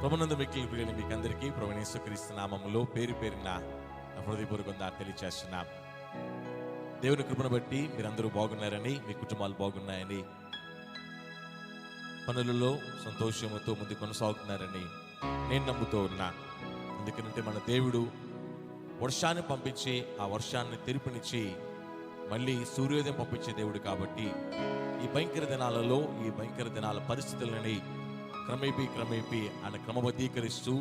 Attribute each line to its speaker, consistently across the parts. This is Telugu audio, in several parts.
Speaker 1: ప్రభునందు మిక్కిలి ప్రియులైన మీకు అందరికీ ప్రభువైన యేసుక్రీస్తు నామములో పేరు పేరున హృదయపూర్వకంగా తెలియచేస్తున్నాం. దేవుని కృపను బట్టి మీరందరూ బాగున్నారని, మీ కుటుంబాలు బాగున్నాయని, పనులలో సంతోషంతో ముందు కొనసాగుతున్నారని నేను నమ్ముతూ ఉన్నా. ఎందుకంటే మన దేవుడు వర్షాన్ని పంపించి ఆ వర్షాన్ని తెరుపునిచ్చి మళ్ళీ సూర్యోదయం పంపించే దేవుడు కాబట్టి ఈ భయంకర దినాలలో, ఈ భయంకర దినాల పరిస్థితులని క్రమేపీ ఆయన క్రమబద్ధీకరిస్తూ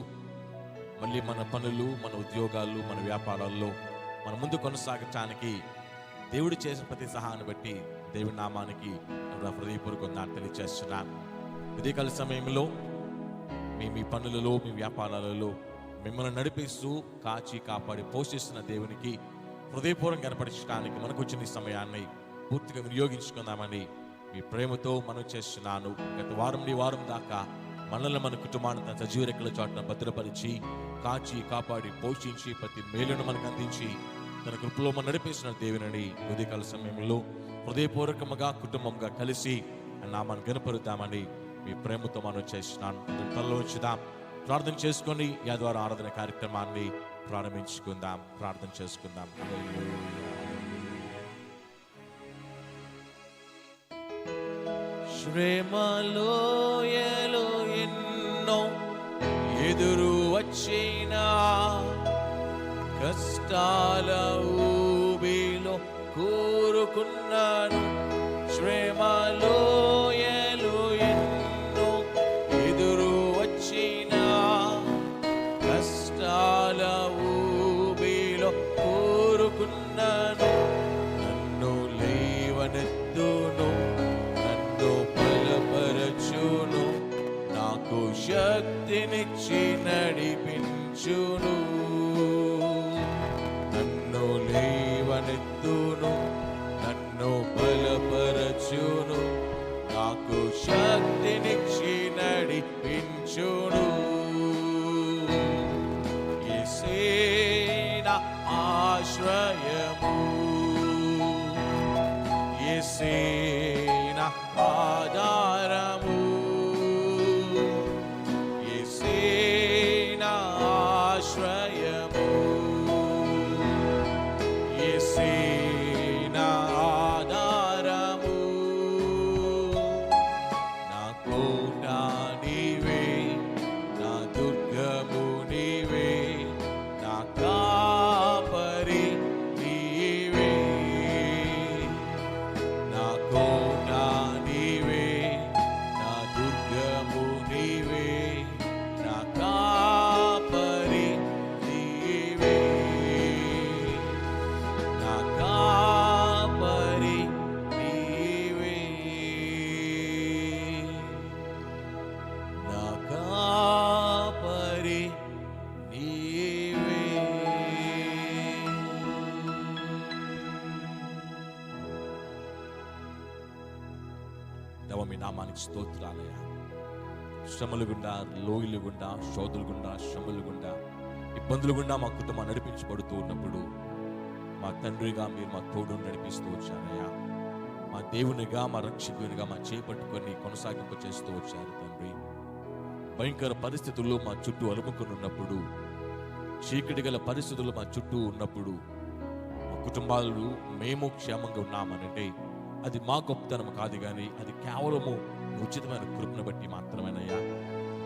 Speaker 1: మళ్ళీ మన పనులు, మన ఉద్యోగాలు, మన వ్యాపారాల్లో మన ముందు కొనసాగటానికి దేవుడు చేసిన ప్రతి సహాయాన్ని బట్టి దేవుడి నామానికి హృదయపూర్వకంగా తెలియజేస్తున్నాను. ఉదయకాల సమయంలో మీ పనులలో, మీ వ్యాపారాలలో మిమ్మల్ని నడిపిస్తూ కాచి కాపాడి పోషిస్తున్న దేవునికి హృదయపూర్వకంగా కనపరచడానికి మనకు వచ్చిన ఈ సమయాన్ని పూర్తిగా వినియోగించుకుందామని మీ ప్రేమతో మనం చేస్తున్నాను. గత వారం దాకా మనల్ని, మన కుటుంబాన్ని తన సజీవ రెక్కల చాటున భద్రపరిచి కాచి కాపాడి పోషించి ప్రతి మేలును మనకు అందించి తన కృపలో మనం నడిపిస్తున్న దేవుని ఉదయకాల సమయంలో హృదయపూర్వకంగా కుటుంబంగా కలిసి నామాన్ని గనపరుద్దామని మీ ప్రేమతో మనం చేస్తున్నాను. తనలో ఉంచుదాం, ప్రార్థన చేసుకొని యా ద్వారా ఆరాధన కార్యక్రమాన్ని ప్రారంభించుకుందాం. ప్రార్థన చేసుకుందాం. శ్రమలోయలో ఎన్నో ఎదురు వచ్చినా, కష్టాల ఊబిలో కూరుకున్నాను. శ్రమలోయలో ఎన్నో ఎదురు వచ్చినా, కష్టాల ఊబిలో కూరుకున్నాను. నన్ను లేవనెత్తును, నన్ను బలపరచును, నాకు శక్తినిచ్చి నడిపించును. నన్ను లేవనెత్తును, నన్ను బలపరచును, నాకు శక్తినిచ్చి నడిపించును. యేసే నా ఆశ్రయము, యేసే నా ఆధారము, యేసే నా ఆశ్రయము, యేసే నా ఆధారము. నా కోట నీవే, నా దుర్గము నీవే, నా కాపరి నీవే. నా కోట నీవే, నా దుర్గము నీవే, నా కాపరి నీవే, నా కాపరి నీవే, నా కాపరి నీవే. దేవా, మీ నామానికి స్తోత్రాలయ్యా. శ్రమలు గుండా, లోయలు గుండా, శోధులు గుండా, శ్రమలు గుండా, ఇబ్బందులు గుండా మా కుటుంబం నడిపించబడుతూ ఉన్నప్పుడు మా తండ్రిగా మీరు మా తోడు నడిపిస్తూ వచ్చారయ్యా. మా దేవునిగా, మా రక్షకునిగా మా చేపట్టుకొని కొనసాగింపు చేస్తూ వచ్చారు తండ్రి. భయంకర పరిస్థితుల్లో మా చుట్టూ అలుముకొని ఉన్నప్పుడు, చీకటి గల పరిస్థితులు మా చుట్టూ ఉన్నప్పుడు, మా కుటుంబాలు మేము క్షేమంగా ఉన్నామనంటే అది మా గొప్పతనం కాదు, కానీ అది కేవలము ఉచితమైన కృపను బట్టి మాత్రమేనయ్యా.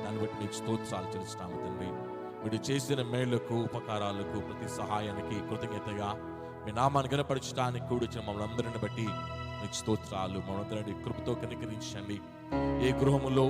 Speaker 1: దాన్ని బట్టి మీకు స్తోత్రాలు తెలుస్తాము తండ్రి. వీడు చేసిన మేళ్లకు, ఉపకారాలకు, ప్రతి సహాయానికి కృతజ్ఞతగా మీ నామాన్ని గనపరచడానికి కూడిచిన మమ్మల్ని అందరిని బట్టి మీకు స్తోత్రాలు. మమ్మల్ని కృపతో కనికరించండి. ఏ గృహములో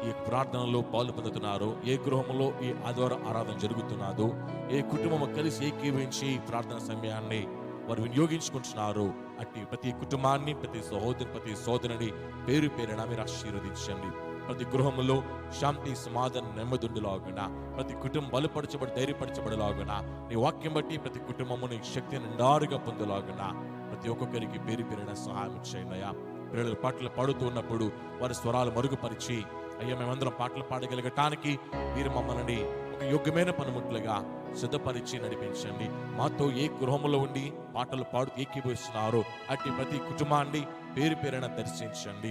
Speaker 1: ఈ ప్రార్థనలో పాలు పొందుతున్నారో, ఏ గృహంలో ఈ ఆదివారం ఆరాధన జరుగుతున్నదో, ఏ కుటుంబం కలిసి ఏకీవించి ప్రార్థన సమయాన్ని వారు వినియోగించుకుంటున్నారు, అట్టి ప్రతి కుటుంబాన్ని, ప్రతి సహోదరు, ప్రతి సోదరుని పేరు పేరున మీరు ఆశీర్వదించండి. ప్రతి గృహంలో శాంతి, సమాధానం, నెమ్మదుండులాగునా, ప్రతి కుటుంబం బలపరచబడి ధైర్యపరచబడలాగునా, నీ వాక్యం బట్టి ప్రతి కుటుంబము నీ శక్తిని నిండారుగా పొందలాగునా ప్రతి ఒక్కొక్కరికి పేరు పేరున సహాయం చేయండియా. పిల్లలు పాటలు పాడుతూ ఉన్నప్పుడు వారి స్వరాలు మరుగుపరిచి, అయ్యా మేమందరం పాటలు పాడగలగటానికి మీరు మమ్మల్ని ఒక యోగ్యమైన పనిముట్లుగా సిద్ధపరిచి నడిపించండి. మాతో ఏ గృహంలో ఉండి పాటలు పాడు ఏకీభవిస్తున్నారో అట్టి ప్రతి కుటుంబాన్ని పేరు పేరున దర్శించండి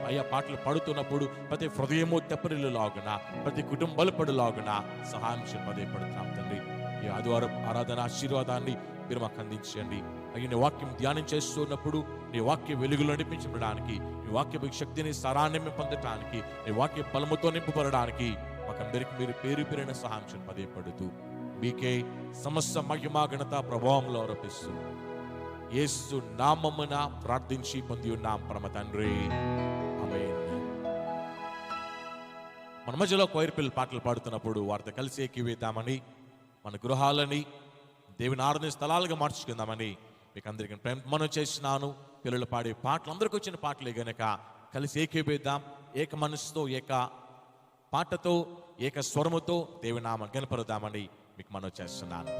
Speaker 1: అయ్యా పాటలు పాడుతున్నప్పుడు ప్రతి హృదయము తెప్పరిల్లులాగున, ప్రతి కుటుంబం బలపడులాగున సహాయం పదే పడుతున్నాం తండ్రి. ఈ ఆదివారం ఆరాధన ఆశీర్వాదాన్ని మీరు మాకు అందించండి. అయ్యా నీ వాక్యం ధ్యానం చేస్తున్నప్పుడు నీ వాక్య వెలుగులో నడిపించబడడానికి, నీ వాక్య శక్తిని సారాన్ని పొందటానికి, నీ వాక్య బలముతో నింపబడడానికి మాకందరికి మీరు పేరు పేరున సహాయం పదే పడుతూ మీకే సమస్త మహిమ ఘనత ప్రభావంలో ఆరోపిస్తూ యేసు నామమున ప్రార్థించి పొంది ఉన్నాం పరమ తండ్రి, ఆమేన్. మన మధ్యలో కొయిర్ పిల్లలు పాటలు పాడుతున్నప్పుడు వారితో కలిసి ఏకీవేద్దామని, మన గృహాలని దేవుని ఆరాధన స్థలాలుగా మార్చుకుందామని మీకు అందరికీ మనం చేసినాను. పిల్లలు పాడే పాటలు అందరికి వచ్చిన పాటలే గనక కలిసి ఏకీవేద్దాం. ఏక మనసుతో, ఏక పాటతో, ఏక స్వరముతో దేవుని నామ గణపరుద్దామని మీకు మనం చేస్తున్నాను.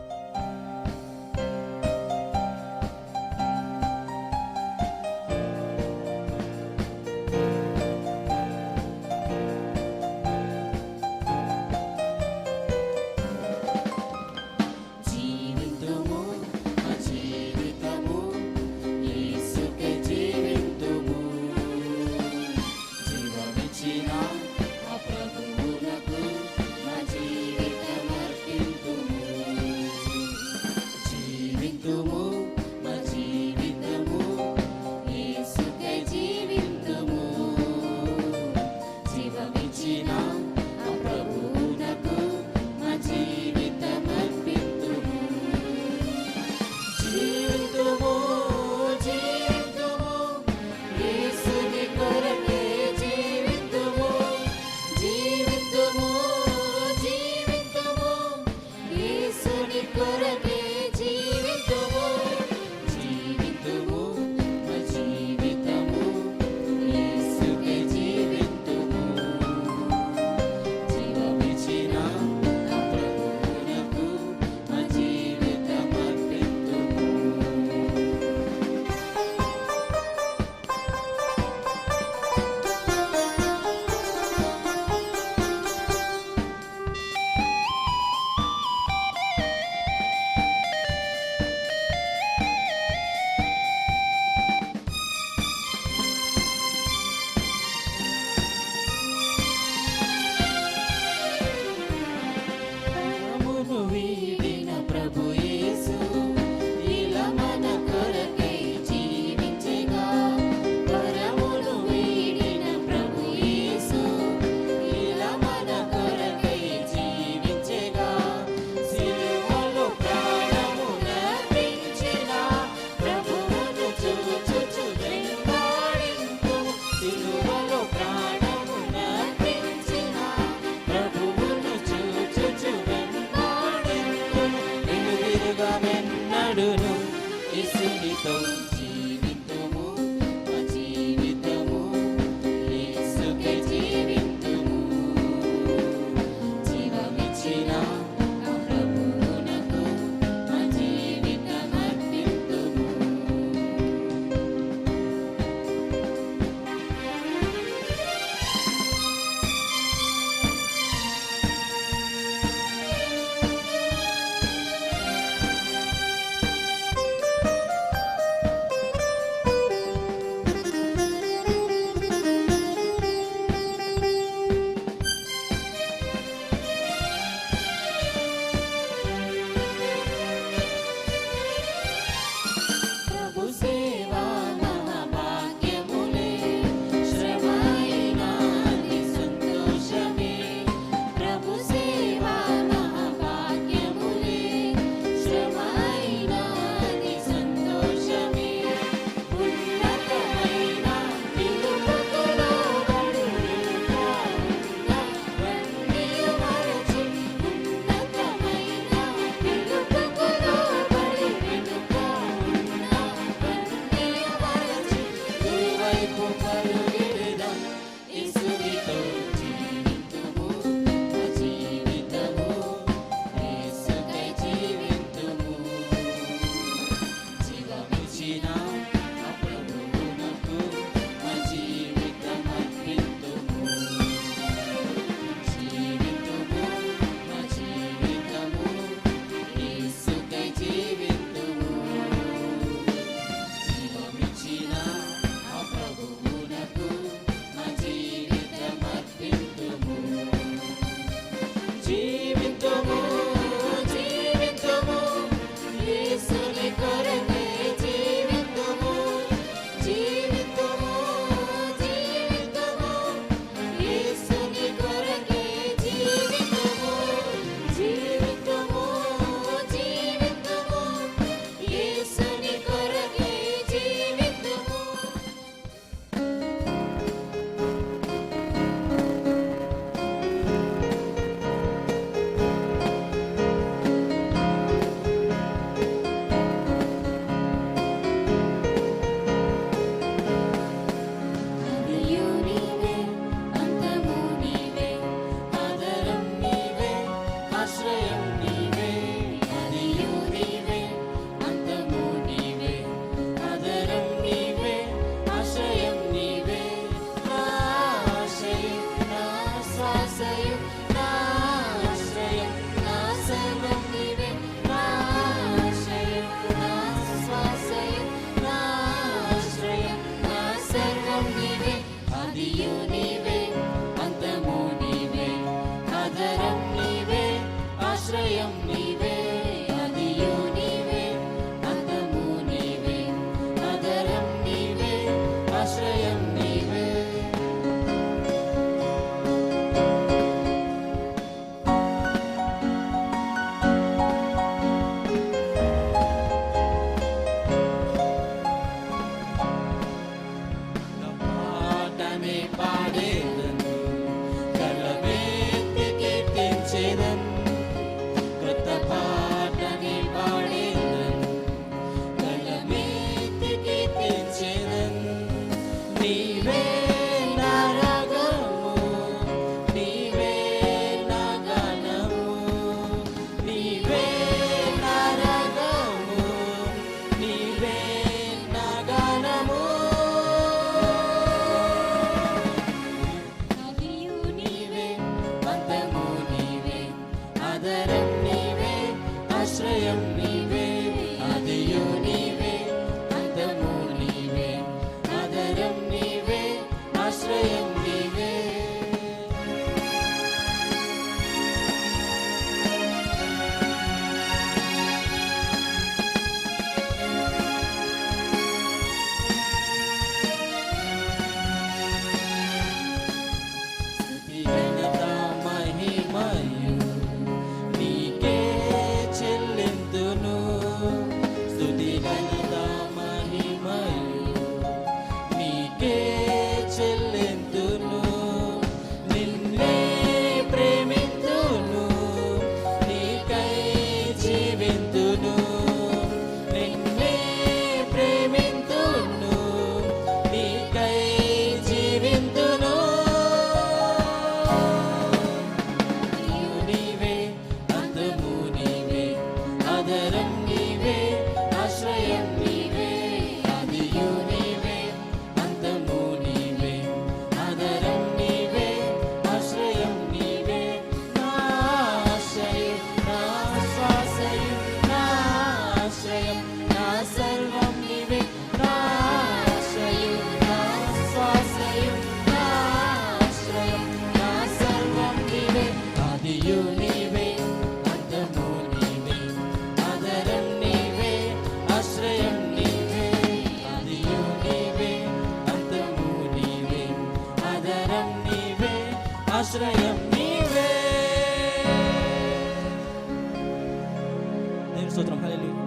Speaker 2: స్తోత్రం. హల్లెలూయా.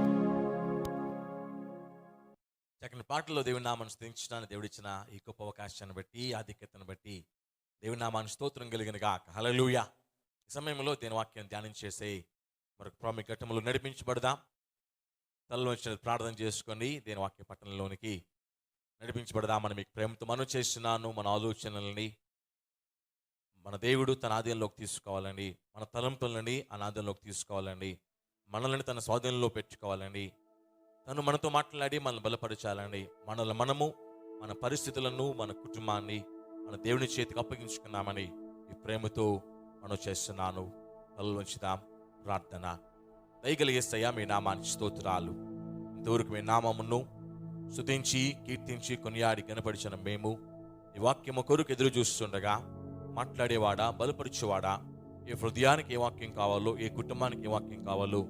Speaker 1: చక్కని పాటల్లో దేవుని నామాన్ని స్తుతించడానికి దేవుడిచ్చిన ఈ గొప్ప అవకాశాన్ని బట్టి, ఆధిక్యతను బట్టి దేవుని నామాన్ని స్తోత్రం కలిగిన గాక. హల్లెలూయా. ఈ సమయంలో దేని వాక్యం ధ్యానం చేసే మరొక ప్రాముఖ్య ఘట్టంలో నడిపించబడదాం. తలలో వచ్చిన ప్రార్థన చేసుకొని దేని వాక్య పట్టణంలోనికి నడిపించబడదామని మీకు ప్రేమతో మనం చేస్తున్నాను. మన ఆలోచనల్ని మన దేవుడు తన ఆధీనంలోకి తీసుకోవాలండి. మన తలంపులని అనాధంలోకి తీసుకోవాలండి. మనల్ని తన స్వాధీనంలో పెట్టుకోవాలండి. తను మనతో మాట్లాడి మనల్ని బలపరచాలండి. మనల్ని మనము, మన పరిస్థితులను, మన కుటుంబాన్ని మన దేవుని చేతికి అప్పగించుకున్నామని ఈ ప్రేమతో మనం చేస్తున్నాను. తలలు వంచుదాం. ప్రార్థన. దయగలిగేస్తయ్యా, మీ నామానికి స్తోత్రాలు. ఇంతవరకు మీ నామమును స్తుతించి, కీర్తించి, కొనియాడి కనపరిచిన మేము ఈ వాక్యము కొరకు ఎదురు చూస్తుండగా, మాట్లాడేవాడా, బలపరిచేవాడా, ఏ హృదయానికి ఏ వాక్యం కావాలో, ఏ కుటుంబానికి ఏ వాక్యం కావాలో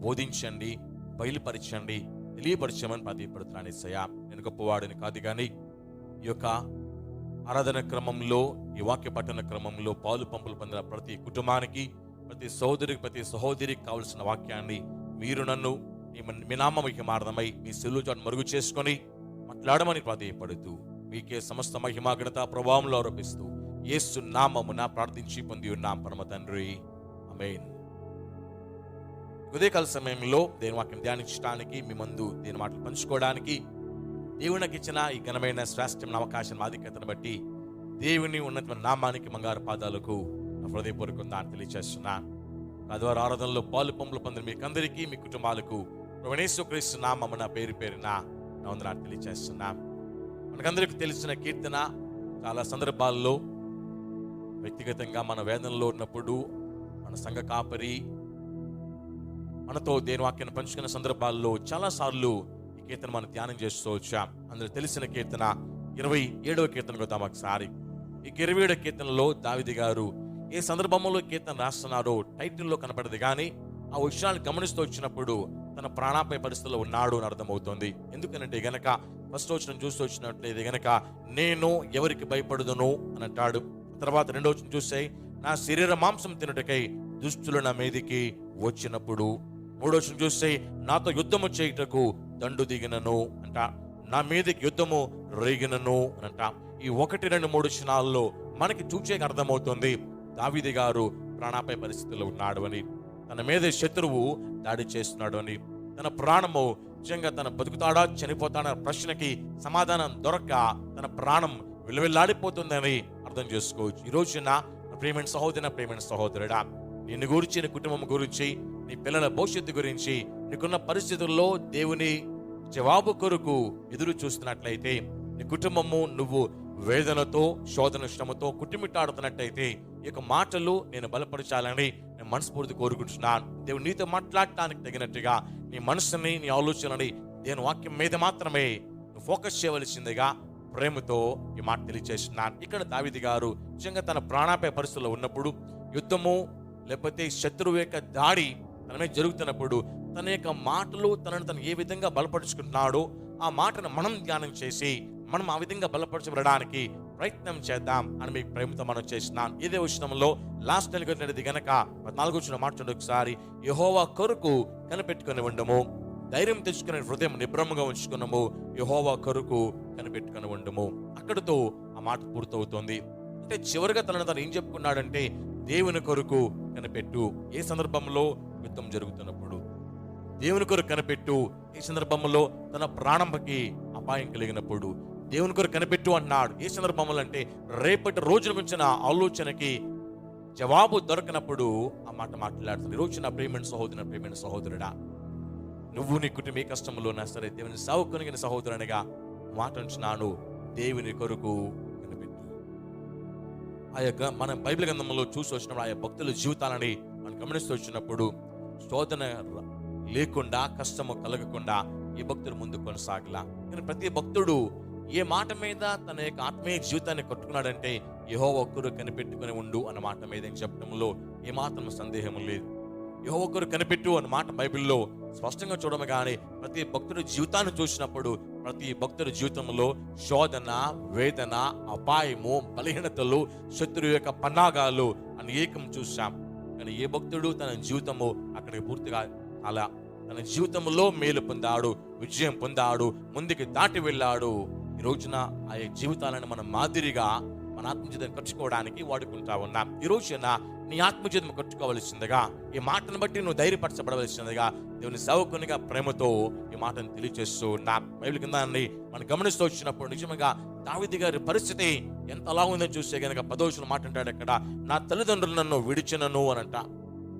Speaker 1: బోధించండి, బయలుపరచండి, తెలియపరచమని ప్రార్థిస్తున్నాను యేసయ్యా. నేను గొప్పవాడిని కాదు, కానీ ఈ యొక్క ఆరాధన క్రమంలో, ఈ వాక్య పఠన క్రమంలో పాలు పంపులు పొందిన ప్రతి కుటుంబానికి, ప్రతి సహోదరికి, ప్రతి సహోదరికి కావలసిన వాక్యాన్ని మీరు నన్ను మీ నామ మహిమార్థమై మీ సెల్లు చాటు మరుగు చేసుకొని మాట్లాడమని ప్రాధేయపడుతూ మీకే సమస్త మహిమా ఘనత ప్రభావంలో ఆరోపిస్తూ యేసు నామమున ప్రార్థించి పొంది ఉన్నాం పరమ తండ్రి. ఆమేన్. ఉదయకాల సమయంలో దేని వాక్యం ధ్యానించడానికి, మీ ముందు దేని మాటలు పంచుకోవడానికి దేవునికి ఇచ్చిన ఈ ఘనమైన శ్రేష్టమైన అవకాశం, ఆధిక్యతను బట్టి దేవుని ఉన్నతమైన నామానికి, మంగారు పాదాలకు నా హృదయపూర్వకంగా దాన్ని తెలియజేస్తున్నా. ఆదివారం ఆరాధనలో పాలు పంపులు పొందిన మీకందరికీ, మీ కుటుంబాలకు యేసుక్రీస్తు నామమున పేరు పేరున నా వందనాలు తెలియజేస్తున్నా. మనకందరికీ తెలిసిన కీర్తన. చాలా సందర్భాల్లో వ్యక్తిగతంగా మన వేదనలో ఉన్నప్పుడు మన సంఘ కాపరి మనతో దేని వాక్యాన్ని పంచుకున్న సందర్భాల్లో చాలాసార్లు ఈ కీర్తన మనం ధ్యానం చేస్తూ వచ్చాం. అందులో తెలిసిన కీర్తన 27వ కీర్తన కొద్దాం ఒకసారి. ఈ 27వ కీర్తనలో దావీదు గారు ఏ సందర్భంలో కీర్తన రాస్తున్నారో టైటిల్లో కనపడదు, కానీ ఆ విషయాన్ని గమనిస్తూ వచ్చినప్పుడు తన ప్రాణాపాయ పరిస్థితుల్లో ఉన్నాడు అని అర్థమవుతుంది. ఎందుకనంటే గనక ఫస్ట్ వచనం చూస్తూ వచ్చినట్లయితే గనక నేను ఎవరికి భయపడుదును అని అంటాడు. తర్వాత రెండో వచనం చూస్తే నా శరీర మాంసం తినుటకై దుష్టులు నా మీదికి వచ్చినప్పుడు. మూడో వచనం చూస్తే నాతో యుద్ధము చేయుటకు దండు దిగినను అంట. నా మీదకి యుద్ధము రేగినను అనంట. ఈ 1, 2, 3 వచనాల్లో మనకి చూచేకి అర్థమవుతుంది దావీదు గారు ప్రాణాపాయ పరిస్థితుల్లో ఉన్నాడు అని, తన మీద శత్రువు దాడి చేస్తున్నాడు అని, తన ప్రాణము నిజంగా తన బతుకుతాడా చనిపోతాడా ప్రశ్నకి సమాధానం దొరక్క తన ప్రాణం విలువెల్లాడిపోతుందని అర్థం చేసుకోవచ్చు. ఈ రోజున ప్రేమైన సహోదర, ప్రేమైన సహోదరుడా, నిన్ను గురించి, నీ కుటుంబం గురించి, నీ పిల్లల భవిష్యత్తు గురించి, నీకున్న పరిస్థితుల్లో దేవుని జవాబు కొరకు ఎదురు చూస్తున్నట్లయితే, నీ కుటుంబము నువ్వు వేదనతో, శోధన, శ్రమతో కుట్టుమిట్టాడుతున్నట్టయితే ఈ యొక్క మాటలు నేను బలపరచాలని నేను మనస్ఫూర్తి కోరుకుంటున్నాను. దేవుడు నీతో మాట్లాడటానికి తగినట్టుగా నీ మనసుని, నీ ఆలోచనని దేని వాక్యం మీద మాత్రమే నువ్వు ఫోకస్ చేయవలసిందిగా ప్రేమతో ఈ మాట తెలియజేస్తున్నాను. ఇక్కడ దావీదు గారు నిజంగా తన ప్రాణాపాయ పరిస్థితుల్లో ఉన్నప్పుడు, యుద్ధము లేకపోతే శత్రువు యొక్క దాడి తన మీద జరుగుతున్నప్పుడు తన యొక్క మాటలు తనను ఏ విధంగా బలపరుచుకుంటున్నాడో ఆ మాటను మనం ధ్యానం చేసి మనం ఆ విధంగా బలపరచబడడానికి ప్రయత్నం చేద్దాం అని మీకు ప్రేమతో మనం చేసినాం. ఇదే విషయంలో లాస్ట్ నెలకొన్నది గనక 14వ వచనం మాట ఒకసారి, యెహోవా కొరకు కనిపెట్టుకుని ఉండము, ధైర్యం తెచ్చుకునే హృదయం నిబ్రహ్మగా ఉంచుకున్నాము, యెహోవా కొరకు కనిపెట్టుకుని ఉండము. అక్కడితో ఆ మాట పూర్తవుతోంది. అంటే చివరిగా తను ఏం చెప్పుకున్నాడంటే దేవుని కొరకు కనిపెట్టు. ఏ సందర్భంలో? యుద్ధం జరుగుతున్నప్పుడు దేవుని కొరకు కనిపెట్టు. ఏ సందర్భంలో? తన ప్రాణంకి అపాయం కలిగినప్పుడు దేవుని కొరకు కనిపెట్టు అన్నాడు. ఏ సందర్భంలో అంటే రేపటి రోజున గురించిన ఆలోచనకి జవాబు దొరకనప్పుడు ఆ మాట మాట్లాడుతుంది. ఈ రోజు నా ప్రేమైన సహోదరు, ప్రేమైన సహోదరుడా, నువ్వు నీ కుటుంబ ఏ కష్టంలో ఉన్నా సరే దేవుని సావుకొనిగిన సహోదరునిగా మాట ఉంచున్నాను, దేవుని కొరకు కనిపెట్టు. ఆ యొక్క మనం బైబిల్ గ్రంథంలో చూసి వచ్చినప్పుడు ఆ భక్తుల జీవితాలని మనం గమనిస్తూ వచ్చినప్పుడు శోధన లేకుండా, కష్టము కలగకుండా ఈ భక్తుడు ముందు కొనసాగలా. కానీ ప్రతి భక్తుడు ఏ మాట మీద తన యొక్క ఆత్మీయ జీవితాన్ని కట్టుకున్నాడంటే యెహోవా ఒక్కరు కనిపెట్టుకుని ఉండు అన్న మాట మీద చెప్పడంలో ఏమాత్రం సందేహం లేదు. యెహోవా ఒక్కరు కనిపెట్టు అన్న మాట బైబిల్లో స్పష్టంగా చూడము. కానీ ప్రతి భక్తుడి జీవితాన్ని చూసినప్పుడు ప్రతి భక్తుడి జీవితంలో శోధన, వేదన, అపాయము, బలహీనతలు, శత్రువు యొక్క పన్నాగాలు అనేకం చూసాం. కానీ ఏ భక్తుడు తన జీవితము అక్కడికి పూర్తిగా అలా తన జీవితంలో మేలు పొందాడు, విజయం పొందాడు, ముందుకు దాటి వెళ్ళాడు. ఈ రోజున ఆ జీవితాలను మనం మాదిరిగా మన ఆత్మజీవితం కట్టుకోవడానికి వాడుకుంటా ఉన్నాం. ఈ రోజున నీ ఆత్మజీవితం కట్టుకోవలసిందిగా, ఈ మాటను బట్టి నువ్వు ధైర్యపరచబడవలసిందిగా దేవుని సేవకునిగా ప్రేమతో ఈ మాటను తెలియజేస్తూ ఉన్నాం. బైబిల్ కింద మనం గమనిస్తూ వచ్చినప్పుడు నిజంగా దావీదు గారి పరిస్థితి ఎంత అలా ఉందని చూస్తే కనుక 10వ వచనం మాట అంటాడు అక్కడ, నా తల్లిదండ్రులు నన్ను విడిచినను అనంట.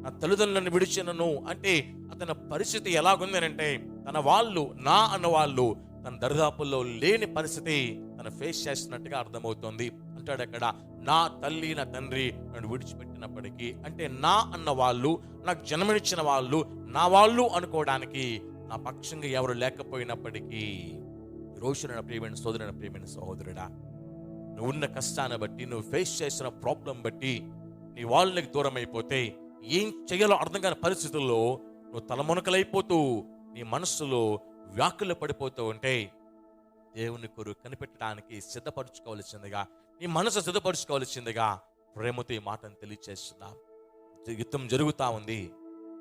Speaker 1: నా తల్లిదండ్రులను విడిచినను అంటే అతని పరిస్థితి ఎలాగుంది అంటే, తన వాళ్ళు నా అన్న వాళ్ళు తన దరిదాపుల్లో లేని పరిస్థితి తను ఫేస్ చేస్తున్నట్టుగా అర్థమవుతుంది. అంటాడు అక్కడ, నా తల్లి నా తండ్రి నన్ను విడిచిపెట్టినప్పటికీ, అంటే నా అన్న వాళ్ళు, నాకు జన్మనిచ్చిన వాళ్ళు, నా వాళ్ళు అనుకోవడానికి నా పక్షంగా ఎవరు లేకపోయినప్పటికీ, రోజున ప్రియమైన సోదరుడ, ప్రియమైన సహోదరుడా, నువ్వు ఉన్న కష్టాన్ని బట్టి, నువ్వు ఫేస్ చేసిన ప్రాబ్లం బట్టి నీ వాళ్ళకి దూరం అయిపోతే ఏం చేయాలో అర్థం కాని పరిస్థితుల్లో నువ్వు తలమునకలైపోతూ నీ మనస్సులో వ్యాకులు పడిపోతూ ఉంటే, దేవుని కొరకు కనిపెట్టడానికి సిద్ధపరచుకోవాల్సిందిగా, నీ మనసు సిద్ధపరచుకోవాల్సిందిగా ప్రేమతో ఈ మాటను తెలియచేస్తున్నా. యుద్ధం జరుగుతా ఉంది,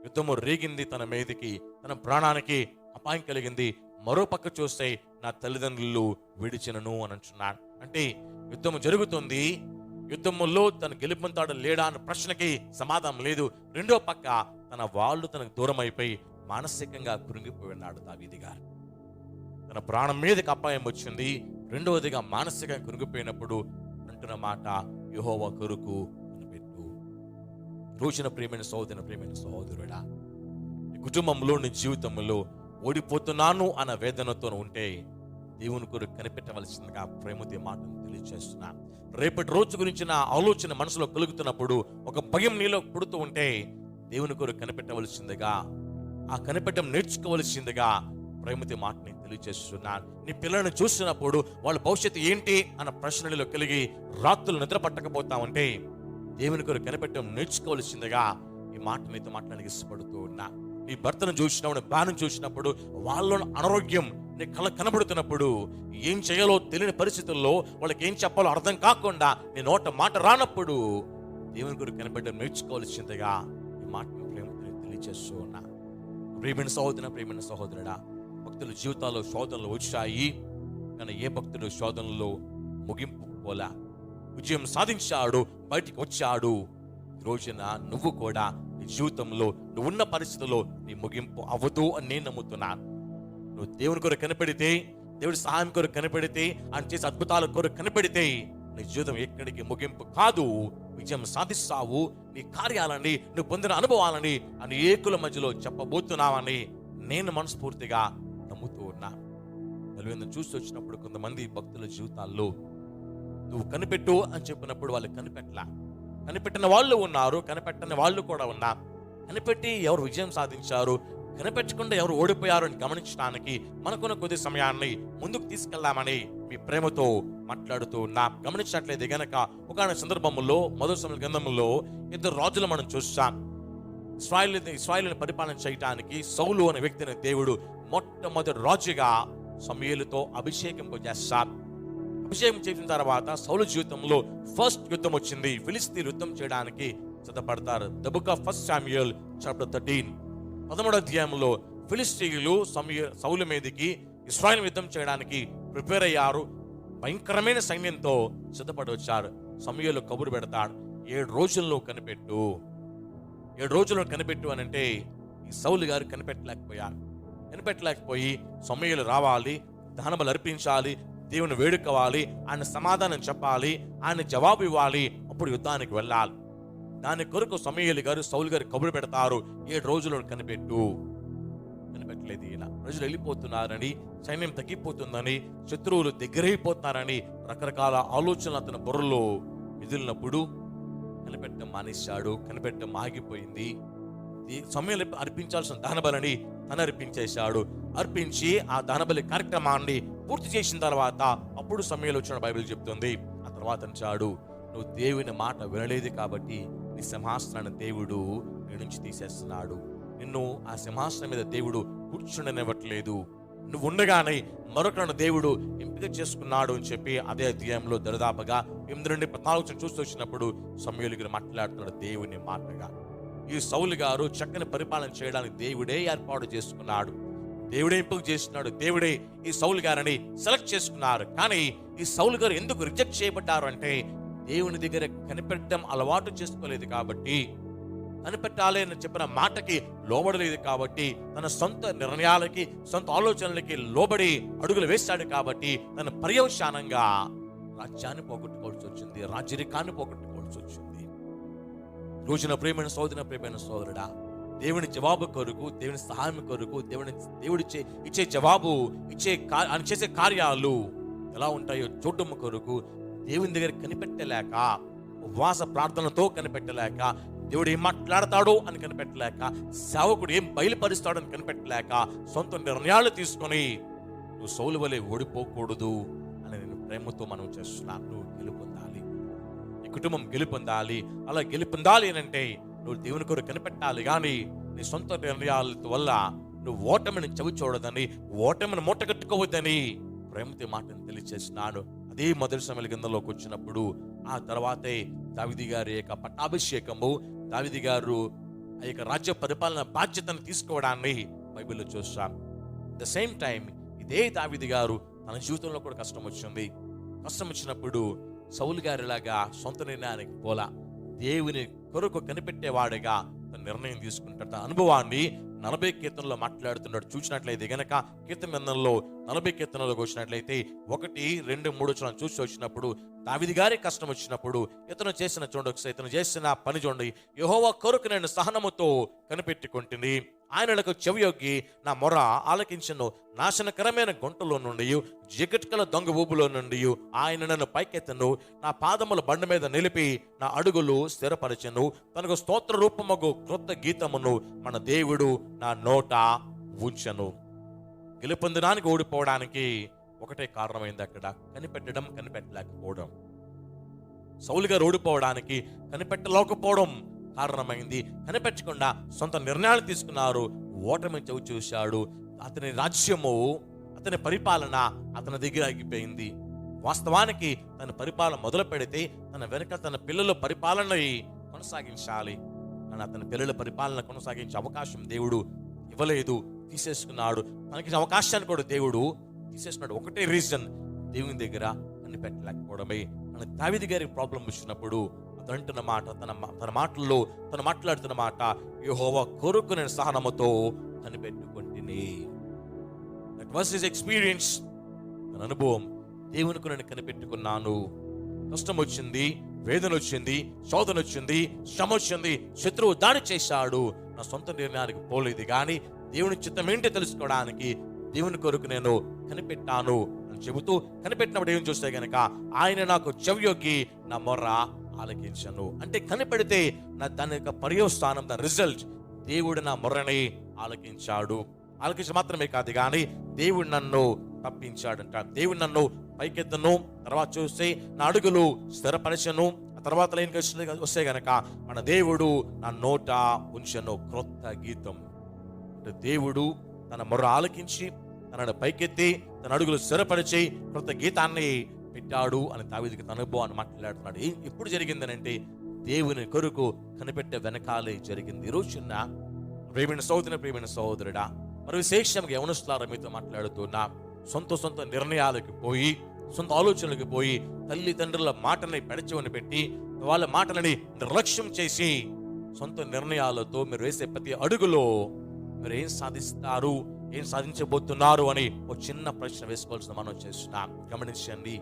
Speaker 1: యుద్ధము రేగింది తన మీదకి, తన ప్రాణానికి అపాయం కలిగింది. మరో పక్క చూస్తే నా తల్లిదండ్రులు విడిచినను అని అంటున్నాడు. అంటే యుద్ధము జరుగుతుంది, యుద్ధములో తను గెలుపొందాడు లేడా అన్న ప్రశ్నకి సమాధానం లేదు. రెండో పక్క తన వాళ్ళు తనకు దూరం అయిపోయి మానసికంగా కృంగిపోయి ఉన్నాడు దావీదు గారు. తన ప్రాణం మీదకి అపాయం వచ్చింది. రెండవదిగా మానసికంగా కృంగిపోయినప్పుడు అంటున్న మాట, యెహోవా కొరకు కనిపెట్టు. రోజున ప్రియమైన సహోదరుని, ప్రియమైన సహోదరుడా, నీ కుటుంబంలో, నీ జీవితంలో ఓడిపోతున్నాను అన్న వేదనతో ఉంటే దేవుని కొరకు కనిపెట్టవలసిందిగా ప్రేమతో మాటను తెలియజేస్తున్నా. రేపటి రోజు గురించిన ఆలోచన మనసులో కలుగుతున్నప్పుడు, ఒక భయం నీలో పుడుతూ ఉంటే దేవుని కొరకు కనిపెట్టవలసిందిగా, ఆ కనిపెట్టడం నేర్చుకోవలసిందిగా ప్రేమతో మాటని తెలియజేస్తున్నాను. నీ పిల్లలను చూసినప్పుడు వాళ్ళ భవిష్యత్తు ఏంటి అన్న ప్రశ్నలో కలిగి రాత్రులు నిద్ర పట్టకపోతా ఉంటే దేవుని కొరకు కనిపెట్టడం నేర్చుకోవలసిందిగా ఈ మాట నీతో మాట్లాడడానికి ఇష్టపడుతూ ఉన్నా. నీ భర్తను చూసినప్పుడు, భార్యను చూసినప్పుడు వాళ్ళలో అనారోగ్యం నీ కళ్ళ కనబడుతున్నప్పుడు, ఏం చేయాలో తెలియని పరిస్థితుల్లో వాళ్ళకి ఏం చెప్పాలో అర్థం కాకుండా నీ నోట మాట రానప్పుడు దేవుని కొరకు కనిపెట్టడం నేర్చుకోవాల్సిందిగా ఈ మాటను ప్రేమతో తెలియజేస్తూ ఉన్నా. ప్రియమైన సహోదరుని, ప్రియమైన సహోదరుడా, భక్తుల జీవితాల్లో శోధనలు వచ్చాయి, కానీ ఏ భక్తుడు శోధనలో ముగింపు పోలా, విజయం సాధించాడు, బయటికి వచ్చాడు. ఈ రోజున నువ్వు కూడా నీ జీవితంలో నువ్వు ఉన్న పరిస్థితుల్లో నీ ముగింపు అవ్వదు అని నేను నమ్ముతున్నాను. నువ్వు దేవుని కొరకు కనిపెడితే, దేవుడి సహాయం కొరకు కనిపెడితే, ఆయన చేసే అద్భుతాల కొరకు కనిపెడితే నీ జీవితం ఎక్కడికి ముగింపు కాదు, విజయం సాధిస్తావు. నీ కార్యాలని, నువ్వు పొందిన అనుభవాలని అనేకుల మధ్యలో చెప్పబోతున్నావని నేను మనస్ఫూర్తిగా నమ్ముతూ ఉన్నా. నలుగురిని చూసి వచ్చినప్పుడు కొంతమంది భక్తుల జీవితాల్లో నువ్వు కనిపెట్టు అని చెప్పినప్పుడు వాళ్ళు కనిపెట్టిన వాళ్ళు ఉన్నారు, కనిపెట్టని వాళ్ళు కూడా ఉన్నారు. కనిపెట్టి ఎవరు విజయం సాధించారు, కనిపెట్టకుండా ఎవరు ఓడిపోయారు అని గమనించడానికి మనకున్న కొద్ది సమయాన్ని ముందుకు తీసుకెళ్దామని మీ ప్రేమతో మాట్లాడుతూ ఉన్నా. గమనించినట్లయితే గనక ఒక సందర్భంలో మొదటి సమయాల గ్రంథంలో 2 రాజులు మనం చూస్తాం. ఇశ్రాయేలుని పరిపాలన చేయడానికి సౌలు అనే వ్యక్తిని దేవుడు మొట్టమొదటి రాజుగా సమూయేలుతో అభిషేకింపజేస్తాడు. అభిషేకం చేసిన తర్వాత సౌలు జీవితంలో ఫస్ట్ యుద్ధం వచ్చింది. ఫిలిస్తీన్లు యుద్ధం చేయడానికి సిద్ధపడతారు. The book of 1 Samuel chapter 13 13వ అధ్యాయంలో ఫిలిస్తీన్లు సౌలు మీదకి ఇశ్రాయేలు యుద్ధం చేయడానికి ప్రిపేర్ అయ్యారు. భయంకరమైన సైన్యంతో సిద్ధపడి వచ్చారు. సమూయేలు కబురు పెడతాడు, 7 రోజుల్లో కనిపెట్టు, 7 రోజుల్లో కనిపెట్టు అని అంటే ఈ సౌలు గారు కనిపెట్టలేకపోయి సమూయేలు రావాలి, దహనబలి అర్పించాలి, దేవుని వేడుకోవాలి, ఆయన సమాధానం చెప్పాలి, ఆయన జవాబు ఇవ్వాలి, అప్పుడు యుద్ధానికి వెళ్ళాలి. దాని కొరకు సమూయేలు గారు సౌలు గారు కబురు పెడతారు, 7 రోజుల్లో కనిపెట్టలేదు. ఇలా ప్రజలు వెళ్ళిపోతున్నారని, సైన్యం తగ్గిపోతుందని, శత్రువులు దగ్గరైపోతున్నారని రకరకాల ఆలోచనలు అతని బుర్రలో మెదిలినప్పుడు కనిపెట్టడం మానేశాడు. కనిపెట్టడం ఆగిపోయింది. సమూయేలు అర్పించాల్సిన దహనబలిని తను అర్పించేశాడు. అర్పించి ఆ దహనబలి కార్యక్రమాన్ని పూర్తి చేసిన తర్వాత అప్పుడు సమూయేలు వచ్చిన బైబిల్ చెప్తుంది. ఆ తర్వాత అంటాడు, నువ్వు దేవుని మాట వినలేదు కాబట్టి నీ సింహాసనాన్ని దేవుడు నీ నుంచి తీసేస్తున్నాడు. నిన్ను ఆ సింహాసనం మీద దేవుడు కూర్చుండనివ్వట్లేదు. నువ్వు ఉండగానే మరొకరిని దేవుడు ఎంపిక చేసుకున్నాడు అని చెప్పి అదే అధ్యాయంలో దరిదాపుగా 8 నుండి 14 చూస్తూ వచ్చినప్పుడు సమూయేలు గారు మాట్లాడుతున్నాడు దేవుని మాటగా. ఈ సౌలు గారు చక్కని పరిపాలన చేయడానికి దేవుడే ఏర్పాటు చేసుకున్నాడు, దేవుడే ఎంపిక చేస్తున్నాడు, దేవుడే ఈ సౌలు గారిని సెలెక్ట్ చేసుకున్నారు. కానీ ఈ సౌలు గారు ఎందుకు రిజెక్ట్ చేయబడ్డారు అంటే దేవుని దగ్గర కనిపెట్టడం అలవాటు చేసుకోలేదు కాబట్టి, కనిపెట్టాలి అని చెప్పిన మాటకి లోబడలేదు కాబట్టి, తన సొంత నిర్ణయాలకి సొంత ఆలోచనలకి లోబడి అడుగులు వేశాడు కాబట్టి తన పర్యవసానంగా రాజ్యాన్ని పోగొట్టుకోవాల్సి వచ్చింది, రాజ్యరికాన్ని పోగొట్టుకోవాల్సి వచ్చింది. రోజున ప్రేమైన సోదరుడా, దేవుని జవాబు కొరకు, దేవుని సహాయం కొరకు, దేవుడిచ్చే ఇచ్చే జవాబు ఆయన చేసే కార్యాలు ఎలా ఉంటాయో చూడడం కొరకు దేవుని దగ్గర కనిపెట్టలేక, ఉపవాస ప్రార్థనతో కనిపెట్టలేక, దేవుడు ఏం మాట్లాడతాడో అని కనిపెట్టలేక, సేవకుడు ఏం బయలుపరుస్తాడో అని కనిపెట్టలేక, సొంత నిర్ణయాలు తీసుకొని నువ్వు సౌలు వలె ఓడిపోకూడదు అని నేను ప్రేమతో మనం చేస్తున్నాను. నువ్వు గెలుపొందాలి, నీ కుటుంబం గెలుపొందాలి. అలా గెలుపొందాలి అని అంటే నువ్వు దేవుని కొరకు కనిపెట్టాలి. కానీ నీ సొంత నిర్ణయాల వల్ల నువ్వు ఓటమిని చవి చూడదని, ఓటమిని మూటగట్టుకోవద్దని ప్రేమతో మాటను తెలియచేస్తున్నాను. అదే మొదటి సమయాల కిందలోకి వచ్చినప్పుడు ఆ తర్వాతే దావీదు గారి యొక్క పట్టాభిషేకము, దావీదు గారు ఆ యొక్క రాజ్య పరిపాలన బాధ్యతను తీసుకోవడాన్ని బైబిల్లో చూస్తాం. ద సేమ్ టైం ఇదే దావీదు గారు తన జీవితంలో కూడా కష్టం వచ్చింది. కష్టం వచ్చినప్పుడు సౌలు గారిలాగా సొంత నిర్ణయానికి పోలా, దేవుని కొరకు కనిపెట్టేవాడిగా తన నిర్ణయం తీసుకుంటాడు. తన అనుభవాన్ని 40 కీర్తనలో మాట్లాడుతున్నాడు. చూసినట్లయితే గనక కీర్తన గ్రంథంలో 40 కీర్తనలోకి వచ్చినట్లయితే 1, 2, 3 చూసి వచ్చినప్పుడు దావీదు గారి కష్టం వచ్చినప్పుడు ఇతను చేసిన పని చూడండి. యెహోవా కొరకు నేను సహనముతో కనిపెట్టుకుంటుంది, ఆయనకు చెవియొగ్గి నా మొర ఆలకించను. నాశనకరమైన గుంటలో నుండి, జిగట్కల దొంగ ఊబులో నుండి ఆయన నన్ను పైకెత్తను. నా పాదముల బండ మీద నిలిపి నా అడుగులు స్థిరపరచెను. తనకు స్తోత్ర రూపముగు క్రొత్త గీతమును మన దేవుడు నా నోట ఉంచెను. గెలుపొందడానికి ఓడిపోవడానికి ఒకటే కారణమైంది, అక్కడ కనిపెట్టలేకపోవడం. సౌలు గారు ఓడిపోవడానికి కనిపెట్టలేకపోవడం కారణమైంది. కనిపెట్టకుండా సొంత నిర్ణయాలు తీసుకున్నారు, ఓటమి చవి చూశాడు. అతని రాజ్యము, అతని పరిపాలన అతని దగ్గర ఆగిపోయింది. వాస్తవానికి తన పరిపాలన మొదలు పెడితే తన వెనుక తన పిల్లల పరిపాలన కొనసాగించాలి. కానీ అతని పిల్లల పరిపాలన కొనసాగించే అవకాశం దేవుడు ఇవ్వలేదు, తీసేసుకున్నాడు. తనకి అవకాశాన్ని కూడా దేవుడు తీసేసుకున్నాడు. ఒకటే రీజన్, దేవుని దగ్గర కనిపెట్టలేకపోవడమే. మన దావీదు గారికి ప్రాబ్లం వచ్చినప్పుడు అతను అంటున్న మాట, తన మాటల్లో తను మాట్లాడుతున్న మాట, యెహోవా కొరకు నేను సహనముతో కనిపెట్టుకుంటుని. That was his experience. తన అనుభవం, దేవునికి నేను కనిపెట్టుకున్నాను. కష్టం వచ్చింది, వేదన వచ్చింది, శోధన వచ్చింది, శ్రమ వచ్చింది, శత్రువు దాడి చేశాడు. నా సొంత నిర్ణయానికి పోలేదు, కానీ దేవుని చిత్తం ఏంటో తెలుసుకోవడానికి దేవుని కొరకు నేను కనిపెట్టాను అని చెబుతూ, కనిపెట్టినప్పుడు ఏం చూస్తే గనక ఆయన నాకు చెవియొగ్గి నా మొర్ర ఆలకించను. అంటే కనిపెడితే దాని యొక్క పర్యవసానం, దాని రిజల్ట్, దేవుడు నా మొర్రని ఆలకించాడు. ఆలకించ మాత్రమే కాదు, కానీ దేవుడు నన్ను తప్పించాడంట. దేవుడు నన్ను పైకెత్తను. తర్వాత చూస్తే నా అడుగులు స్థిరపరచను. ఆ తర్వాత వస్తే గనక మన దేవుడు నా నోట ఉంచెను క్రొత్త గీతం. అంటే దేవుడు తన మొర్ర ఆలకించి తనను పైకెత్తి తన అడుగులు స్థిరపరిచి క్రొత్త గీతాన్ని పెట్టాడు అని దావీదుకి తన అనుభవాన్ని మాట్లాడుతున్నాడు. ఎప్పుడు జరిగిందనంటే దేవుని కొరకు కనిపెట్టే వెనకాలే జరిగింది. ఈ రోజున్న ప్రియమైన సోదరుడా, మరి విశేషంగా యవనస్తులారా మీతో మాట్లాడుతున్నా, సొంత నిర్ణయాలకు పోయి, సొంత ఆలోచనలకు పోయి, తల్లిదండ్రుల మాటని పెడచెవిన పెట్టి వాళ్ళ మాటలని నిర్లక్ష్యం చేసి సొంత నిర్ణయాలతో మీరు వేసే ప్రతి అడుగులో మీరు ఏం సాధిస్తారు, ఏం సాధించబోతున్నారు అని ఒక చిన్న ప్రశ్న వేసుకోవాల్సిన మనం చేస్తున్నాం. గమనించండి,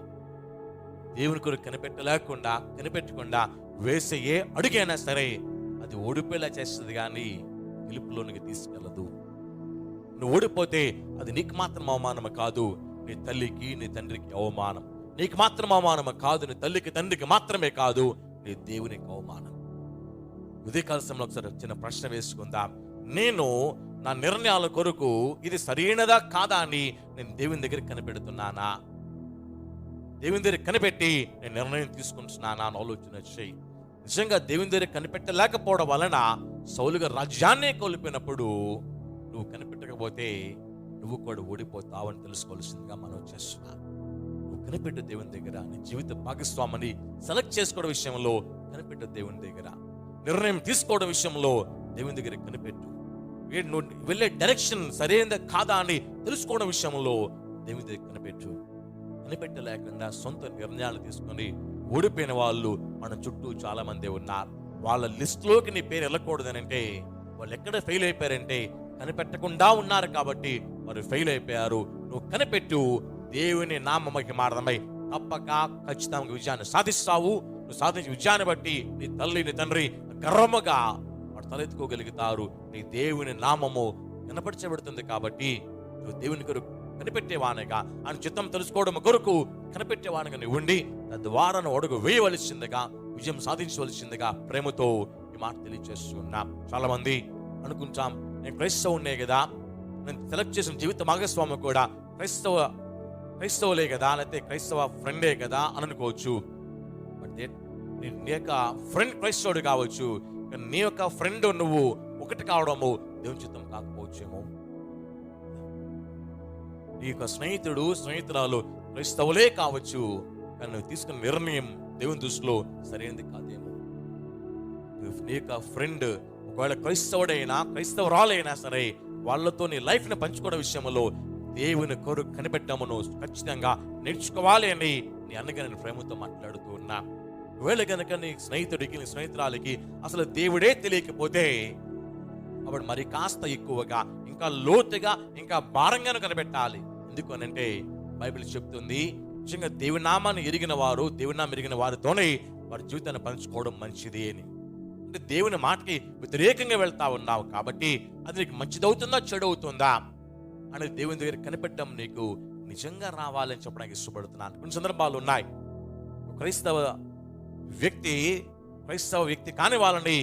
Speaker 1: దేవుని కొరకు కనిపెట్టకుండా వేసే ఏ అడుగైనా సరే అది ఓడిపోయేలా చేస్తుంది, కానీ గెలుపులోనికి తీసుకెళ్ళదు. నువ్వు ఓడిపోతే అది నీకు మాత్రం అవమానం కాదు, నీ తల్లికి నీ తండ్రికి అవమానం. నీకు మాత్రం అవమానం కాదు, నీ తల్లికి తండ్రికి మాత్రమే కాదు, నీ దేవునికి అవమానం. ఉదయకాల సమయంలో ఒకసారి చిన్న ప్రశ్న వేసుకుందాం. నేను నా నిర్ణయాల కొరకు ఇది సరైనదా కాదా అని నేను దేవుని దగ్గర కనిపెడుతున్నానా? దేవుని దగ్గర కనిపెట్టి నేను నిర్ణయం తీసుకుంటున్నానా అని ఆలోచన చేయి. నిజంగా దేవుని దగ్గర కనిపెట్టలేకపోవడం వలన సౌలుగా రాజ్యాన్నే కోల్పోయినప్పుడు నువ్వు కనిపెట్టకపోతే నువ్వు కూడా ఓడిపోతావు అని తెలుసుకోవాల్సిందిగా మనం చేస్తున్నాం. నువ్వు కనిపెట్టు దేవుని దగ్గర. నీ జీవిత భాగస్వామిని సెలెక్ట్ చేసుకోవడం విషయంలో కనిపెట్టు దేవుని దగ్గర. నిర్ణయం తీసుకోవడం విషయంలో దేవుని దగ్గర కనిపెట్టు. నువ్వు వెళ్ళే డైరెక్షన్ సరైనదా కాదా అని తెలుసుకోవడం విషయంలో దేవుని దగ్గర కనిపెట్టలేకుండా సొంత నిర్ణయాలు తీసుకొని ఓడిపోయిన వాళ్ళు మన చుట్టూ చాలా మంది ఉన్నారు. వాళ్ళ లిస్టులోకి నీ పేరు వెళ్ళకూడదనంటే, వాళ్ళు ఎక్కడ ఫెయిల్ అయిపోయారంటే కనిపెట్టకుండా ఉన్నారు కాబట్టి వారు ఫెయిల్ అయిపోయారు. నువ్వు కనిపెట్టు, దేవుని నామముకి మారదమై తప్పక ఖచ్చితంగా విజయాన్ని సాధిస్తావు. నువ్వు సాధించే విజయాన్ని బట్టి నీ తల్లి నీ తండ్రి గర్వముగా వాడు తలెత్తుకోగలుగుతారు. నీ దేవుని నామము కనపరచబడుతుంది కాబట్టి నువ్వు దేవుని కొరకు కనిపెట్టేవానిగా, ఆయన చిత్తం తెలుసుకోవడం కొరకు కనిపెట్టేవానిగా నువ్వు ఉండి తద్వారా నువ్వు అడుగు వేయవలసిందిగా, విజయం సాధించవలసిందిగా ప్రేమతో ఈ మాట తెలియజేస్తున్నా. చాలా మంది అనుకుంటాం, నేను క్రైస్తవునే కదా, నేను సెలెక్ట్ చేసిన జీవిత భాగస్వామి కూడా క్రైస్తవులే కదా, లేకపోతే క్రైస్తవ ఫ్రెండే కదా అని అనుకోవచ్చు. బట్ నీ యొక్క ఫ్రెండ్ క్రైస్తవుడు కావచ్చు, కానీ నీ యొక్క ఫ్రెండ్ నువ్వు ఒకటి కావడము దేవుని చిత్తం కాకపోవచ్చేమో. నీ యొక్క స్నేహితురాలు క్రైస్తవులే కావచ్చు, కానీ నువ్వు తీసుకున్న నిర్ణయం దేవుని దృష్టిలో సరైనది కాదేమో. నీ యొక్క ఫ్రెండ్ ఒకవేళ క్రైస్తవురాలైనా సరే, వాళ్ళతో నీ లైఫ్ ని పంచుకోవడం విషయంలో దేవుని కొరకు కనిపెట్టమను ఖచ్చితంగా నేర్చుకోవాలి అని నీ అన్నగా నేను ప్రేమతో మాట్లాడుతూ ఉన్నా. ఒకవేళ కనుక నీ స్నేహితుడికి నీ స్నేహితురాలికి అసలు దేవుడే తెలియకపోతే అప్పుడు మరి కాస్త ఎక్కువగా, ఇంకా లోతుగా, ఇంకా భారంగాను కనిపెట్టాలి. ఎందుకు అనంటే బైబిల్ చెప్తుంది, నిజంగా దేవుని నామాన్ని ఎరిగిన వారితోనే వారి జీవితాన్ని పంచుకోవడం మంచిది అని. అంటే దేవుని మాటకి వ్యతిరేకంగా వెళ్తా ఉన్నావు కాబట్టి అది నీకు మంచిదవుతుందా చెడు అవుతుందా అనేది దేవుని దగ్గర కనిపెట్టడం నీకు నిజంగా రావాలని చెప్పడానికి ఇష్టపడుతున్నాను. కొన్ని సందర్భాలు ఉన్నాయి, క్రైస్తవ వ్యక్తి కాని వాళ్ళని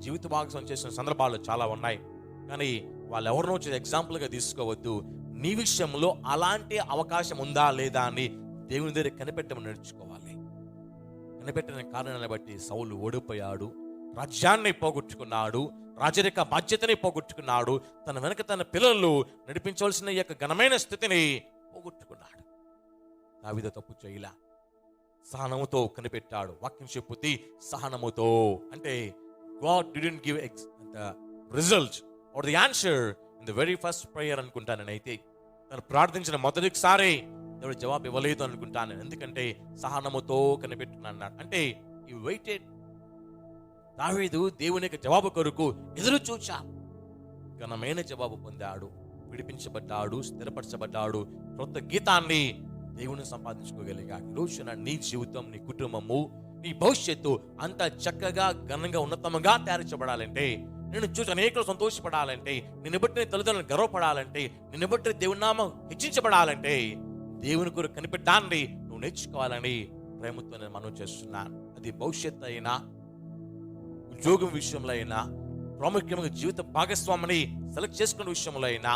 Speaker 1: జీవిత భాగస్వామ్యం చేసిన సందర్భాలు చాలా ఉన్నాయి. కానీ వాళ్ళు ఎవరినో ఎగ్జాంపుల్గా తీసుకోవద్దు. నీ విషయంలో అలాంటి అవకాశం ఉందా లేదా అని దేవుని దగ్గర కనిపెట్టమని నేర్చుకోవాలి. కనిపెట్టిన కారణాన్ని బట్టి సౌలు ఓడిపోయాడు, రాజ్యాన్ని పోగొట్టుకున్నాడు, రాజరిక బాధ్యతని పోగొట్టుకున్నాడు, తన వెనక తన పిల్లలు నడిపించవలసిన యొక్క ఘనమైన స్థితిని పోగొట్టుకున్నాడు. దావీదు తప్పు చేయలా, సహనముతో కనిపెట్టాడు. వాక్యం చెప్పుతి సహనముతో అంటే God didn't give the result or the answer in the very first prayer అనుకుంటాను నేనైతే. తను ప్రార్థించిన మొదటిసారి దేవుడు జవాబు ఇవ్వలేదు అనుకుంటాను. ఎందుకంటే సహనముతో కనిపెట్టుకున్నాడు. అంటే ఈ వెయిటెడ్. దావీదు దేవుని యొక్క జవాబు కొరకు ఎదురు చూచా, ఘనమైన జవాబు పొందాడు, విడిపించబడ్డాడు, స్థిరపరచబడ్డాడు, క్రొత్త గీతాన్ని దేవుని సంపాదించుకోగలిగాడు. రోజున నీ జీవితం, నీ కుటుంబము, నీ భవిష్యత్తు అంత చక్కగా ఘనంగా ఉన్నతంగా తయారుచబడాలంటే, నేను చూసి అనేకలు సంతోషపడాలంటే, నిన్ను బట్టి తల్లిదండ్రులను గర్వపడాలంటే, నిన్ను బట్టి దేవుని నామం హెచ్చించబడాలంటే దేవుని కొరకు కనిపెట్టాలని నువ్వు నేర్చుకోవాలని ప్రేమతో నేను మనవి చేస్తున్నాను. అది భవిష్యత్తు అయినా, ఉద్యోగం విషయంలో అయినా, ప్రాముఖ్యంగా జీవిత భాగస్వామిని సెలెక్ట్ చేసుకునే విషయంలో అయినా,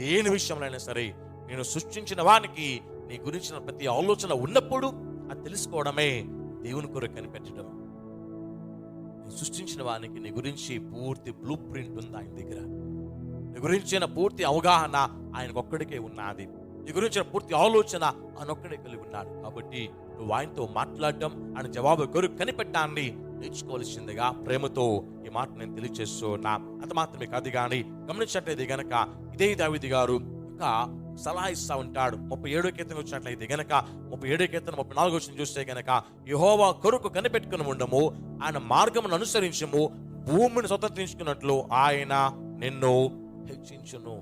Speaker 1: దేని విషయంలో అయినా సరే, నేను సృష్టించిన వానికి నీ గురించిన ప్రతి ఆలోచన ఉన్నప్పుడు అది తెలుసుకోవడమే దేవుని కొరకు కనిపెట్టడం. సృష్టించిన వానికి నీ గురించి పూర్తి బ్లూ ప్రింట్ ఉంది ఆయన దగ్గర. నీ గురించిన పూర్తి అవగాహన ఆయనకు ఒక్కడికే ఉన్నది. నీ గురించిన పూర్తి ఆలోచన ఆయన ఒక్కడే కలిగి ఉన్నాడు. కాబట్టి నువ్వు ఆయనతో మాట్లాడడం, ఆయన జవాబు కొరకు కనిపెట్టాన్ని నేర్చుకోవాల్సిందిగా ప్రేమతో ఈ మాట నేను తెలియజేస్తున్నా. అంత మాత్రమే కాదు, కానీ గమనించినట్లయితే గనక ఇదే దావీదు గారు ఒక సలహా ఇస్తా ఉంటాడు. 37వ కీర్తన వచ్చినట్లయితే గనక 37వ కీర్తన 34వ వచనం చూస్తే గనక, యెహోవా కొరకు కనిపెట్టుకుని ఉండము, ఆయన మార్గమును అనుసరించము, భూమిని స్వతంత్రించుకున్నట్లు ఆయన నిన్ను హెచ్చించును.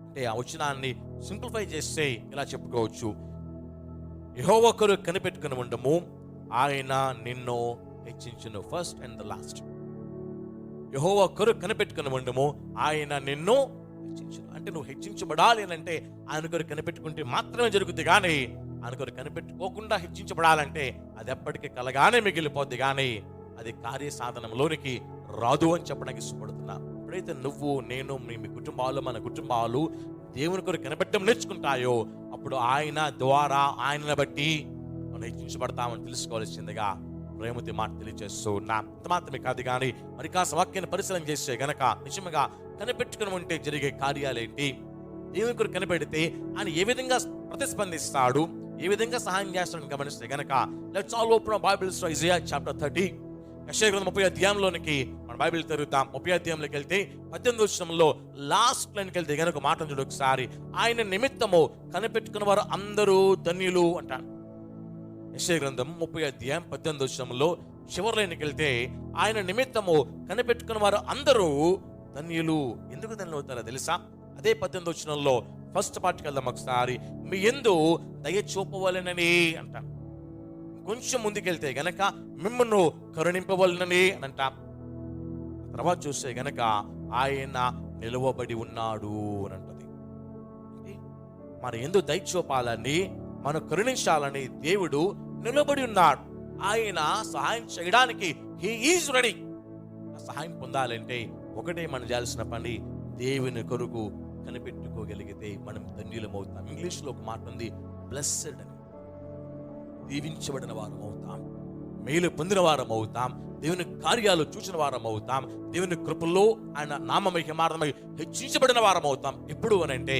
Speaker 1: అంటే ఆ వచనాన్ని సింప్లిఫై చేస్తే ఇలా చెప్పుకోవచ్చు, యెహోవా కొరకు కనిపెట్టుకుని ఉండము, ఆయన నిన్ను హెచ్చించును. First and the last. యెహోవా కొరకు కనిపెట్టుకుని ఉండము, ఆయన నిన్ను హెచ్చించును. అంటే నువ్వు హెచ్చించబడాలి అంటే ఆయన కొరకు కనిపెట్టుకుంటే మాత్రమే జరుగుతుంది. కానీ ఆయన కొరకు కనిపెట్టుకోకుండా హెచ్చించబడాలంటే అది ఎప్పటికీ కలగానే మిగిలిపోద్ది, కానీ అది కార్యసాధనంలోనికి రాదు అని చెప్పడానికి ఇష్టపడుతున్నా. ఎప్పుడైతే నువ్వు, నేను, మీ కుటుంబాలు, మన కుటుంబాలు దేవుని కొరకు కనిపెట్టడం నేర్చుకుంటాయో అప్పుడు ఆయన ద్వారా, ఆయనను బట్టి మనం హెచ్చించబడతామని తెలుసుకోవాల్సిందిగా ప్రేమతో మాట తెలియజేస్తూ ఉన్నా. అంత మాత్రమే కాదు, కానీ మరి కాస్త వాక్యాన్ని పరిశీలన చేస్తే గనక నిజంగా కనిపెట్టుకుని ఉంటే జరిగే కార్యాలేంటి, దేవుని కొరకు కనిపెడితే ఆయన ఏ విధంగా ప్రతిస్పందిస్తాడు, ఏ విధంగా సహాయం చేస్తాడని గమనిస్తే గనక let's all open hour Bibles to Isaiah chapter 30. యెషయా గ్రంథం 30 అధ్యాయంలోనికి మన బైబిల్ తెరుద్దాం. 30 అధ్యాయంలోకి వెళ్తే 18వ వచనంలో లాస్ట్ లైన్కి వెళ్తే గనుక మాట చూడు ఒకసారి. ఆయన నిమిత్తము కనిపెట్టుకున్న వారు అందరూ ధన్యులు అంటాను. యెషయా గ్రంథం 30 అధ్యాయం 18వ వచనంలో చివరి లైన్కి వెళ్తే ఆయన నిమిత్తము కనిపెట్టుకున్న వారు అందరూ ధన్యులు. ఎందుకు ధన్యులు అవుతారో తెలుసా? అదే 18వ వచనంలో ఫస్ట్ పార్ట్కి వెళ్దాం ఒకసారి. మీ యందు దయ చూపవలెనని అంటాను. కొంచెం ముందుకెళ్తే గనక మిమ్మల్ని కరుణింపవలనని అని అంటాం. తర్వాత చూస్తే గనక ఆయన నిలువబడి ఉన్నాడు అని అంటది. మరి ఎందుకు దయ చూపాలని, మనం కరుణించాలని దేవుడు నిలబడి ఉన్నాడు. ఆయన సహాయం చేయడానికి హీ ఈజ్ రెడీ. సహాయం పొందాలంటే ఒకటే మనం చేయాల్సిన పని, దేవుని కొరకు కనిపెట్టుకోగలిగితే మనం ధన్యులమవుతాం. ఇంగ్లీష్లో ఒక మాట ఉంది, బ్లెస్సెడ్ అని. దీవించబడిన వారం అవుతాం, మేలు పొందిన వారం అవుతాం, దేవుని కార్యాలు చూసిన వారం అవుతాం, దేవుని కృపలో ఆయన నామమహిమార్థమై హెచ్చించబడిన వారం అవుతాం. ఎప్పుడు అని అంటే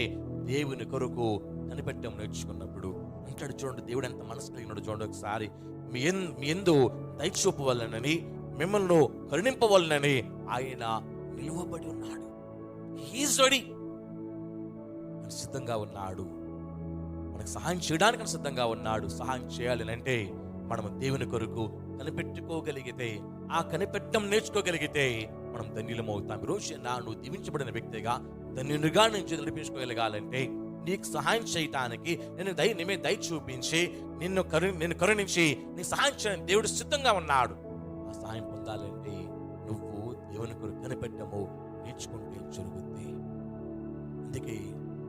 Speaker 1: దేవుని కొరకు కనిపెట్టం నేర్చుకున్నప్పుడు. అంటాడు చూడండి, దేవుడు ఎంత మనసు కలిగినాడు చూడండి ఒకసారి. మీ యందు దయ చూపవలనని, మిమ్మల్ని కరుణింపవలనని ఆయన నిలువబడి ఉన్నాడు. He is ready. సిద్ధంగా ఉన్నాడు, మనకు సహాయం చేయడానికి సిద్ధంగా ఉన్నాడు. సహాయం చేయాలని అంటే మనం దేవుని కొరకు కనిపెట్టుకోగలిగితే, ఆ కనిపెట్టడం నేర్చుకోగలిగితే మనం ధన్యులమవుతాం. ఈరోజు నువ్వు దీవించబడిన వ్యక్తిగా ధన్యునిగా నుంచి నడిపించుకోగలగాలంటే నీకు సహాయం చేయటానికి నేను దయ చూపించి నిన్ను కరుణించి నీ సహాయం చేయడానికి దేవుడు సిద్ధంగా ఉన్నాడు. ఆ సహాయం పొందాలంటే నువ్వు దేవుని కొరకు కనిపెట్టము నేర్చుకుంటే జరుగుద్ది. అందుకే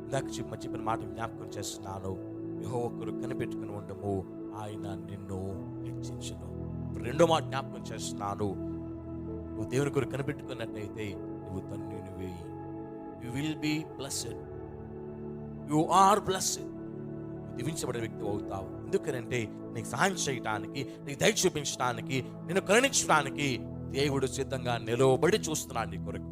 Speaker 1: ఇందాక చెప్పిన మాట జ్ఞాపకం చేస్తున్నాను. యెహోవా కొరకు కనిపెట్టుకుని ఉండము, ఆయన నిన్ను హెచ్చించును. రెండో మాట జ్ఞాపకం చేస్తున్నాను, నువ్వు దేవుని కొరకు కనిపెట్టుకున్నట్లయితే నువ్వు ధన్యునివి. You will be blessed. You are blessed. దీవించబడే వ్యక్తి అవుతావు. ఎందుకనంటే నీకు సహాయం చేయటానికి, నీకు దయ చూపించడానికి, నిన్ను కరుణించడానికి దేవుడు సిద్ధంగా నిలవబడి చూస్తున్నాడు నీ కొరకు.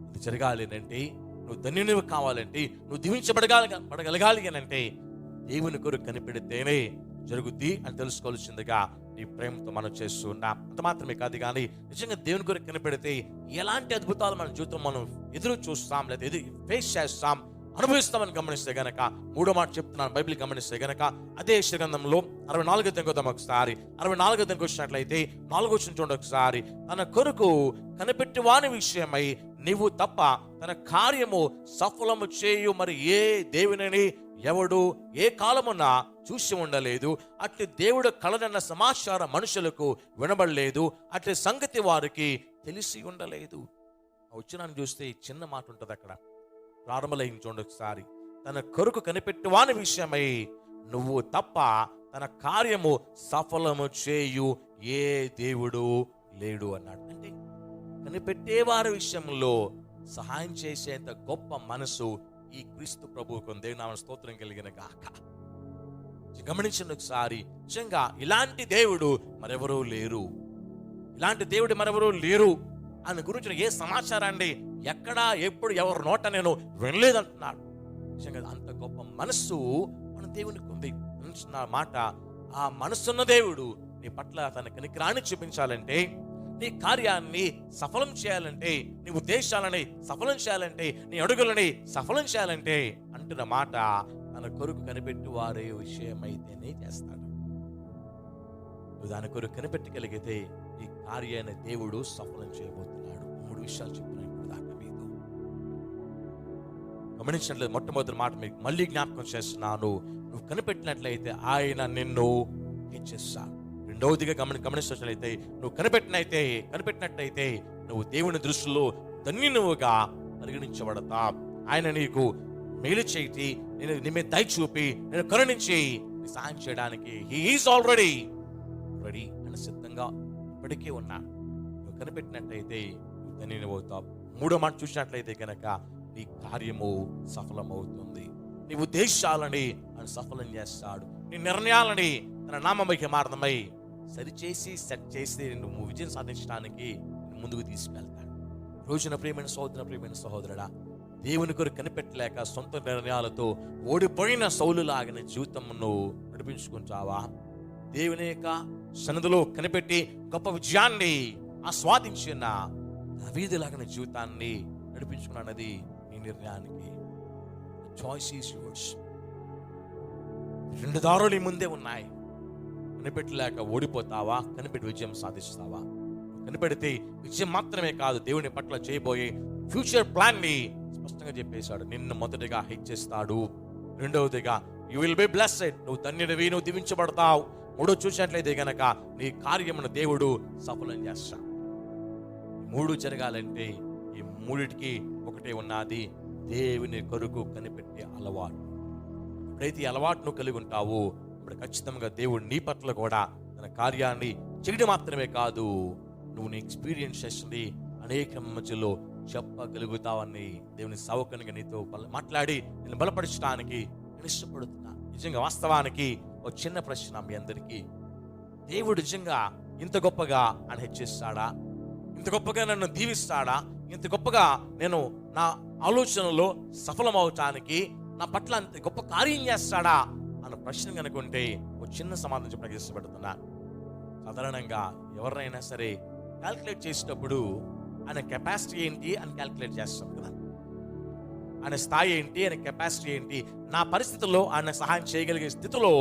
Speaker 1: ఇది జరగాలి అంటే, నువ్వు ధన్యునివి కావాలంటే, నువ్వు దీవించబడగలగాలి అని అంటే దేవుని కొరకు కనిపెడితేనే జరుగుద్ది అని తెలుసుకోవాల్సిందిగా ఈ ప్రేమతో మనం చేస్తున్నాం. అంత మాత్రమే కాదు, కానీ నిజంగా దేవుని కొరకు కనిపెడితే ఎలాంటి అద్భుతాలు మన జీవితం మనం ఎదురు చూస్తాం, లేదా ఫేస్ చేస్తాం, అనుభవిస్తామని గమనిస్తే గనక మూడో మాట చెప్తున్నాను. బైబిల్ గమనిస్తే గనక అదే యెషయా గ్రంథంలో 64వ అధ్యాయం ఒకసారి 64వ అధ్యాయం వచ్చినట్లయితే 4వ వచనం చూడండి ఒకసారి. తన కొరకు కనిపెట్టి వాని విషయమై నీవు తప్ప తన కార్యము సఫలము చేయు మరి ఏ దేవునిని ఎవడు ఏ కాలమున చూసి ఉండలేదు. అట్లి దేవుడు కలనన్న సమాచారం మనుషులకు వినబడలేదు, అట్లి సంగతి వారికి తెలిసి ఉండలేదు. వచ్చినాన్ని చూస్తే చిన్న మాట ఉంటుంది అక్కడ, ప్రారంభలైన చూడండి ఒకసారి. తన కొరకు కనిపెట్టువాని విషయమై నువ్వు తప్ప తన కార్యము సఫలము చేయు ఏ దేవుడు లేడు అన్నాడు. అంటే కనిపెట్టేవారి విషయంలో సహాయం చేసేంత గొప్ప మనసు ఈ క్రీస్తు ప్రభువుకు దేవుని స్తోత్రం కలిగిన గాక. గమనించండి ఒకసారి, నిజంగా ఇలాంటి దేవుడు మరెవరూ లేరు, ఇలాంటి దేవుడు మరెవరూ లేరు అని గురించి ఏ సమాచారాన్ని ఎక్కడా ఎప్పుడు ఎవరి నోట నేను వినలేదంటున్నాడు. నిజంగా అంత గొప్ప మనస్సు మన దేవునికి ఉంది. మాట, ఆ మనస్సున్న దేవుడు నీ పట్ల తన కనికరాన్ని చూపించాలంటే, నీ కార్యాన్ని సఫలం చేయాలంటే, నీ ఉద్దేశాలని సఫలం చేయాలంటే, నీ అడుగులని సఫలం చేయాలంటే అంటున్న మాట, తన కొరకు కనిపెట్టు వారే విషయమైతేనే చేస్తాడు. నువ్వు దాని కొరకు కనిపెట్టగలిగితే ఈ కార్యాన్ని దేవుడు సఫలం చేయబోతున్నాడు. 3 విషయాలు చెప్తున్నాను ఇప్పుడు దాకా మీతో. గమనించట్లేదు. మొట్టమొదటి మాట మీకు మళ్ళీ జ్ఞాపకం చేస్తున్నాను, నువ్వు కనిపెట్టినట్లయితే ఆయన నిన్ను హెచ్చిస్తాడు. రెండవదిగా గమనించినట్లయితే నువ్వు కనిపెట్టినట్లయితే నువ్వు దేవుని దృష్టిలో ధన్యునివిగా పరిగణించబడతా. ఆయన నీకు మేలు చేయి, నేను నీ మీద దయ చూపి, నేను కరుణించి సహాయం చేయడానికి హీ ఈజ్ ఆల్రెడీ రెడీ అని సిద్ధంగా ఇప్పటికే ఉన్నా. నువ్వు కనిపెట్టినట్లయితే నువ్వు ధన్యునివి అవుతావు. మూడో మాట చూసినట్లయితే కనుక నీ కార్యము సఫలమవుతుంది. నీ ఉద్దేశాలని ఆయన సఫలం చేస్తాడు. నీ నిర్ణయాలని తన నామమహిమార్థమై సరిచేసి సెట్ చేసి నువ్వు విజయం సాధించడానికి ముందుకు తీసుకెళ్తాడు. రోజున ప్రియమైన సహోదరుడా, దేవుని కొరకు కనిపెట్టలేక సొంత నిర్ణయాలతో ఓడిపోయిన సౌలులాగిన జీవితంను నడిపించుకుంటావా? దేవుని యొక్క సన్నిధిలో కనిపెట్టి గొప్ప విజయాన్ని ఆస్వాదించిన దావీదులాగా జీవితాన్ని నడిపించుకున్నది నీ నిర్ణయానికి. Choice is yours. 2 దారులు నీ ముందే ఉన్నాయి. కనిపెట్టలేక ఓడిపోతావా, కనిపెట్టి విజయం సాధిస్తావా? కనిపెడితే విజయం మాత్రమే కాదు, దేవుని పట్ల చేయబోయే ఫ్యూచర్ ప్లాన్ ని స్పష్టంగా చెప్పేశాడు. నిన్ను మొదటిగా హెచ్చిస్తాడు, రెండవదిగా యు విల్ బి బ్లెస్డ్, నువ్వు ధన్యుడివి, నువ్వు దీవించబడతావు. మూడో చూసినట్లయితే గనక నీ కార్యమును దేవుడు సఫలం చేస్తాడు. 3 జరగాలంటే ఈ మూడిటికి ఒకటే ఉన్నది, దేవుని కొరకు కనిపెట్టే అలవాటు. ఎప్పుడైతే ఈ అలవాటును కలిగి ఉంటావో ఇప్పుడు ఖచ్చితంగా దేవుడు నీ పట్ల కూడా తన కార్యాన్ని చేయడం మాత్రమే కాదు, నువ్వు నీ ఎక్స్పీరియన్సెస్ ని అనేక మధ్యలో చెప్పగలుగుతావని దేవుని సేవకునిగా నీతో మాట్లాడి నేను బలపరచడానికి నేను ఇష్టపడుతున్నా. నిజంగా వాస్తవానికి ఒక చిన్న ప్రశ్న మీ అందరికీ, దేవుడు నిజంగా ఇంత గొప్పగా ఆయన హెచ్చిస్తాడా? ఇంత గొప్పగా నన్ను దీవిస్తాడా? ఇంత గొప్పగా నేను నా ఆలోచనలో సఫలమవటానికి నా పట్ల అంత గొప్ప కార్యం చేస్తాడా అన్న ప్రశ్న కనుకుంటే ఒక చిన్న సమాధానం చెప్పడానికి ఇష్టపడుతున్నా. సాధారణంగా ఎవరినైనా సరే క్యాల్కులేట్ చేసేటప్పుడు ఆయన కెపాసిటీ ఏంటి అని క్యాల్కులేట్ చేస్తాం కదా. ఆయన స్థాయి ఏంటి, ఆయన కెపాసిటీ ఏంటి, నా పరిస్థితుల్లో ఆయన సహాయం చేయగలిగే స్థితిలో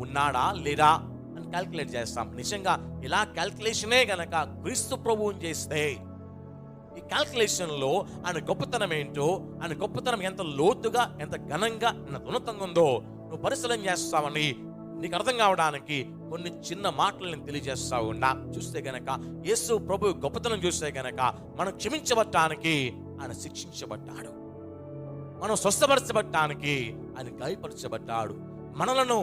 Speaker 1: ఉన్నాడా లేదా అని క్యాల్కులేట్ చేస్తాం. నిజంగా ఇలా క్యాల్కులేషనే గనక క్రీస్తు ప్రభువుని చేస్తే ఈ క్యాల్కులేషన్ లో ఆయన గొప్పతనం ఏంటో, ఆయన గొప్పతనం ఎంత లోతుగా, ఎంత ఘనంగా, ఎంత ఉన్నతంగా ఉందో నువ్వు పరిశీలన చేస్తావని నీకు అర్థం కావడానికి కొన్ని చిన్న మాటలు నేను తెలియజేస్తా ఉన్నా. చూస్తే గనక యేసు ప్రభు గొప్పతనం చూస్తే గనక మనం క్షమించబడటానికి ఆయన శిక్షించబడ్డాడు, మనం స్వస్థపరచబడటానికి ఆయన గాయపరచబడ్డాడు, మనలను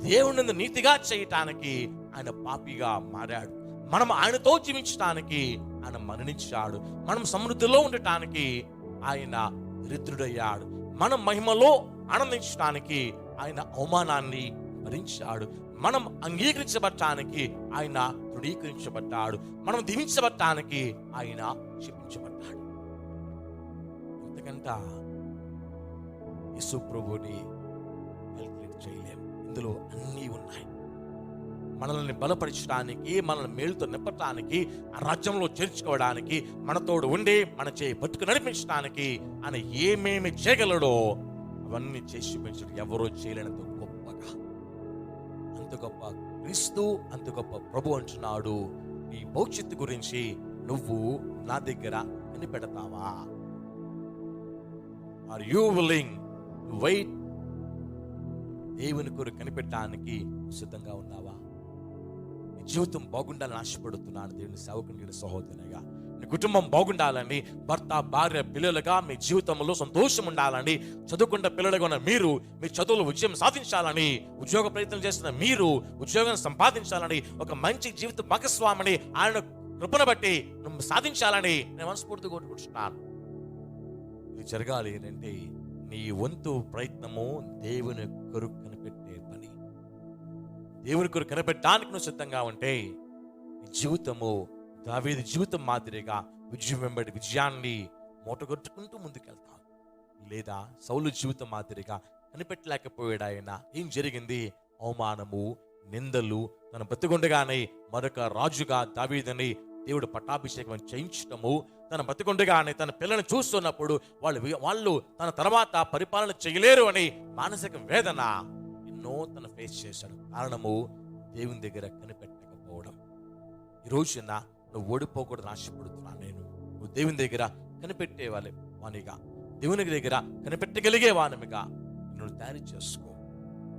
Speaker 1: దేవుని నీతిగా చేయటానికి ఆయన పాపిగా మారాడు, మనం ఆయనతో జీవించడానికి ఆయన మరణించాడు, మనం సమృద్ధిలో ఉండటానికి ఆయన దరిద్రుడయ్యాడు, మనం మహిమలో ఆనందించడానికి ఆయన అవమానాన్ని భరించాడు, మనం అంగీకరించబడటానికి ఆయన తృణీకరించబడ్డాడు, మనం దీవించబడటానికి ఆయన క్షమించబడ్డాడు. ఇంతకంట యేసు ప్రభువుని క్యాల్కులేట్ చేయలేం. ఇందులో అన్నీ ఉన్నాయి. మనల్ని బలపరచడానికి, మనల్ని మేలుతో నింపటానికి, ఆ రాజ్యంలో చేర్చుకోవడానికి, మనతోడు ఉండి మన చేయి బతుకు నడిపించడానికి ఆయన ఏమేమి చేయగలడో అవన్నీ చేసి చూపించడం ఎవరో చేయలేనంత గొప్పగా. అంత గొప్ప క్రీస్తు, అంత గొప్ప ప్రభు అంటున్నాడు, నీ భవిష్యత్తు గురించి నువ్వు నా దగ్గర కనిపెడతావా? Are you willing to wait? దేవుని కొరకు కనిపెట్టడానికి సిద్ధంగా ఉన్నావా? నీ జీవితం బాగుండాలని ఆశపడుతున్నాను దేవుని సేవకుని సహోదరునిగా. నీ కుటుంబం బాగుండాలని, భర్త భార్య పిల్లలుగా మీ జీవితంలో సంతోషం ఉండాలని, చదువుకున్న పిల్లలుగా ఉన్న మీరు మీ చదువులో విజయం సాధించాలని, ఉద్యోగ ప్రయత్నం చేస్తున్న మీరు ఉద్యోగం సంపాదించాలని, ఒక మంచి జీవిత భాగస్వామిని ఆయన కృపను బట్టి నువ్వు సాధించాలని నేను మనస్ఫూర్తిగా కోరుకుంటున్నాను. ఇది జరగాలి అంటే నీ వంతు ప్రయత్నము దేవుని కొరకు కనిపెట్టే పని. దేవుని కొరకు కనిపెట్టడానికి నువ్వు సిద్ధంగా ఉంటే నీ జీవితము దావీదు జీవితం మాదిరిగా విజయం వెంబడి విజయాన్ని మూటగొట్టుకుంటూ ముందుకెళ్తావు. లేదా సౌలు జీవితం మాదిరిగా కనిపెట్టలేకపోయాడు. ఆయన ఏం జరిగింది? అవమానము, నిందలు, తన బతికొండగానే మరొక రాజుగా దావీదుని దేవుడు పట్టాభిషేకం చేయించటము, తన బతికొండగానే తన పిల్లలను చూస్తున్నప్పుడు వాళ్ళు తన తర్వాత పరిపాలన చేయలేరు అని మానసిక వేదన ఎన్నో తన ఫేస్ చేశాడు. కారణము దేవుని దగ్గర కనిపెట్టకపోవడం. ఈ రోజున నువ్వు ఓడిపోకూడదు ఆశపడుతున్నాను నేను. నువ్వు దేవుని దగ్గర కనిపెట్టే వానిగా, దేవుని దగ్గర కనిపెట్టగలిగే వానిగా నువ్వు తయారు చేసుకో.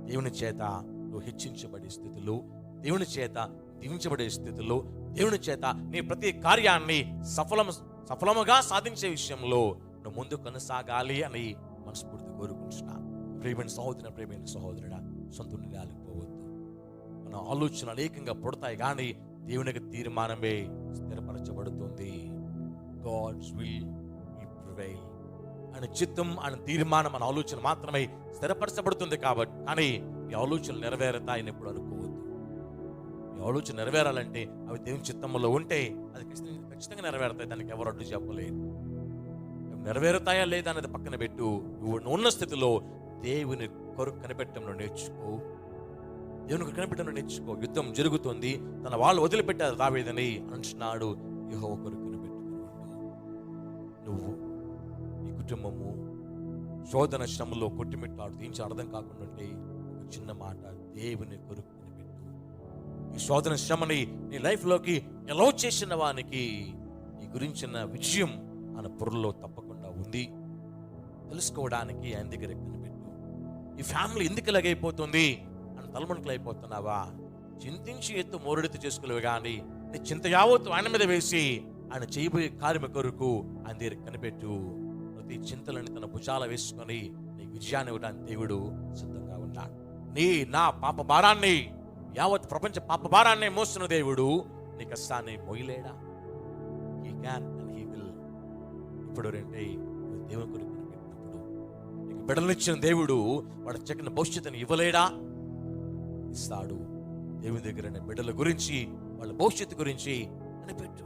Speaker 1: దేవుని చేత నువ్వు హెచ్చించబడే స్థితిలో, దేవుని చేత దీవించబడే స్థితిలో, దేవుని చేత నీ ప్రతి కార్యాన్ని సఫలముగా సాధించే విషయంలో నువ్వు ముందు కొనసాగాలి అని మనస్ఫూర్తి కోరుకుంటున్నాను. ప్రియమైన సహోదరుడు, ప్రియమైన సహోదరుడా, సొంత నిర్ణయాలకు పోవద్దు. మన ఆలోచనలు అనేకంగా పుడతాయి కానీ దేవునికి తీర్మానమే స్థిరపరచబడుతుంది. God's will prevail. ఆయన చిత్తం, ఆయన తీర్మానం, మన ఆలోచన మాత్రమే స్థిరపరచబడుతుంది. కాబట్టి కానీ ఈ ఆలోచనలు నెరవేరుతాయని ఎప్పుడు అనుకోవద్దు. ఈ ఆలోచన నెరవేరాలంటే అవి దేవుని చిత్తంలో ఉంటే అది ఖచ్చితంగా నెరవేరుతాయి. దానికి ఎవరు అడ్డు చెప్పలేదు. నెరవేరుతాయా లేదా అనేది పక్కన పెట్టు. నువ్వు ఉన్న స్థితిలో దేవుని కొరకు కనిపెట్టడం నేర్చుకో. దేవునికి కనిపెట్టడం నేర్చుకో. యుద్ధం జరుగుతుంది, తన వాళ్ళు వదిలిపెట్టారు దావీదుని అంటున్నాడు. యెహోవా కొరకు కనిపెట్టుకుని ఉండు. నువ్వు నీ కుటుంబము శోధన శ్రమలో కొట్టిమిట్లాడు దీనికి అర్థం కాకుండా ఉంటే ఒక చిన్న మాట, దేవుని కొరకు కనిపెట్టు. ఈ శోధన శ్రమని నీ లైఫ్లోకి ఎలా చేసిన వానికి నీ గురించిన విజయం ఆయన పొరలో తప్పకుండా ఉంది. తెలుసుకోవడానికి ఆయన దగ్గర కనిపెట్టు. ఈ ఫ్యామిలీ ఎందుకు ఇలాగైపోతుంది అని తలమునకలు అయిపోతున్నావా? చింతించి ఎత్తు మోరెడెత్తు చేసుకోలేవు కానీ నీ చింత యావత్తు ఆయన మీద వేసి ఆయన చేయబోయే కార్యము కొరకు ఆయన దగ్గర కనిపెట్టు. ప్రతి చింతలని తన భుజాల వేసుకొని నీ విజయాన్ని ఇవ్వడానికి దేవుడు సిద్ధంగా ఉన్నాడు. నా పాప భారాన్ని, యావత్ ప్రపంచ పాప భారాన్ని మోస్తున్న దేవుడు నీ కష్టాన్ని మోయలేడా? He can and he will. ఇప్పుడు రండి, నువ్వు దేవుని కొరకు కనిపెట్టినప్పుడు నీకు బిడ్డలనిచ్చిన దేవుడు వాడు చక్కని భవిష్యత్తుని ఇవ్వలేడా? ఇస్తాడు. దేవుని దగ్గర బిడ్డల గురించి, వాళ్ళ భవిష్యత్తు గురించి కనిపెట్టు.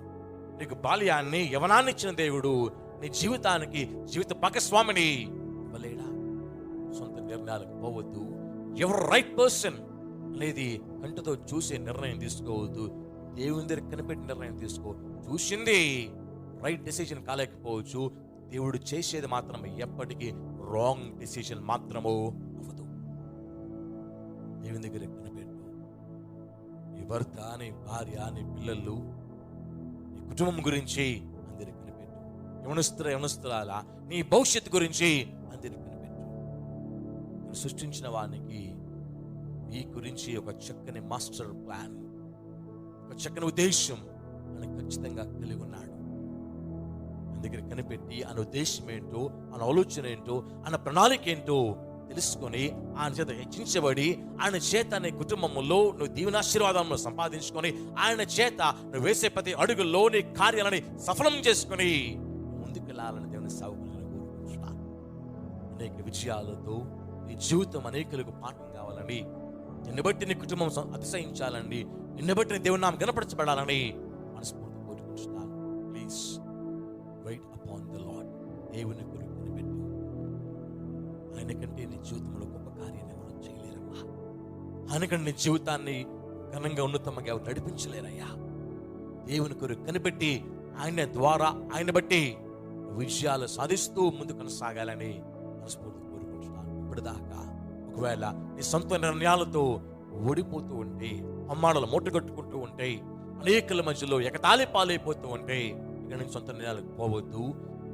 Speaker 1: నీకు బాల్యాన్ని, యవనాన్ని ఇచ్చిన దేవుడు నీ జీవితానికి జీవిత భాగస్వామిని ఇవ్వలేడా? సొంత నిర్ణయాలకు పోవద్దు. ఎవరు రైట్ పర్సన్ అనేది కంటితో చూసే నిర్ణయం తీసుకోవద్దు. దేవుని దగ్గర కనిపెట్టి నిర్ణయం తీసుకో. చూసింది రైట్ డెసిషన్ కాలేకపోవచ్చు, దేవుడు చేసేది మాత్రమే ఎప్పటికీ రాంగ్ డెసిషన్ మాత్రము అవ్వదు. దేవుని దగ్గర కనిపెట్టు. నీ భర్త, నీ భార్య, నీ పిల్లలు, నీ కుటుంబం గురించి అందరికి కనిపెట్టు. యవనస్తురాల నీ భవిష్యత్తు గురించి అందరికి కనిపెట్టు. నువ్వు సృష్టించిన వానికి నీ గురించి ఒక చక్కని మాస్టర్ ప్లాన్, ఒక చక్కని ఉద్దేశం అని ఖచ్చితంగా కలిగి ఉన్నాడు. దగ్గర కనిపెట్టి ఆయన ఉద్దేశం ఏంటో, ఆయన ఆలోచన ఏంటో, ఆయన ప్రణాళిక ఏంటో తెలుసుకొని ఆయన చేత హెచ్చించబడి ఆయన చేత నీ కుటుంబంలో నువ్వు దీవెనాశీర్వాదాలను సంపాదించుకొని ఆయన చేత నువ్వు వేసే ప్రతి అడుగుల్లో నీ కార్యాలని సఫలం చేసుకుని ముందుకు వెళ్ళాలని దేవుని సాగులను కోరుకుంటున్నాను. అనేక విజయాలతో నీ జీవితం అనేకులకు పాఠం కావాలని, నిన్ను బట్టి నీ కుటుంబం అతిశయించాలని, నిన్ను బట్టి నీ దేవుని నామం కనపరచబడాలని మనస్ఫూర్తి కోరుకుంటున్నాను. Please wait upon the lord. దేవుని కొరకు కనిపెట్టు. ఆయన కంటే నీ జీవితంలో గొప్ప కార్యాన్ని ఎవరు చేయలేరమ్మా. ఆయనకంటే నీ జీవితాన్ని ఘనంగా ఉన్నతంగా ఎవరు నడిపించలేరయ్యా. దేవుని కొరకు కనిపెట్టి ఆయన ద్వారా, ఆయన బట్టి విజయాలు సాధిస్తూ ముందు కొనసాగాలని మనస్ఫూర్తి కోరుకుంటున్నాను. ఇప్పటిదాకా ఒకవేళ నీ సొంత నిర్ణయాలతో ఓడిపోతూ ఉంటే, అమ్మాడలు మూటగట్టుకుంటూ ఉంటే, అనేకల మధ్యలో ఎగతాళి పాలైపోతూ ఉంటే, ఇక్కడ నుంచి సొంత నిర్ణయాలకు పోవద్దు.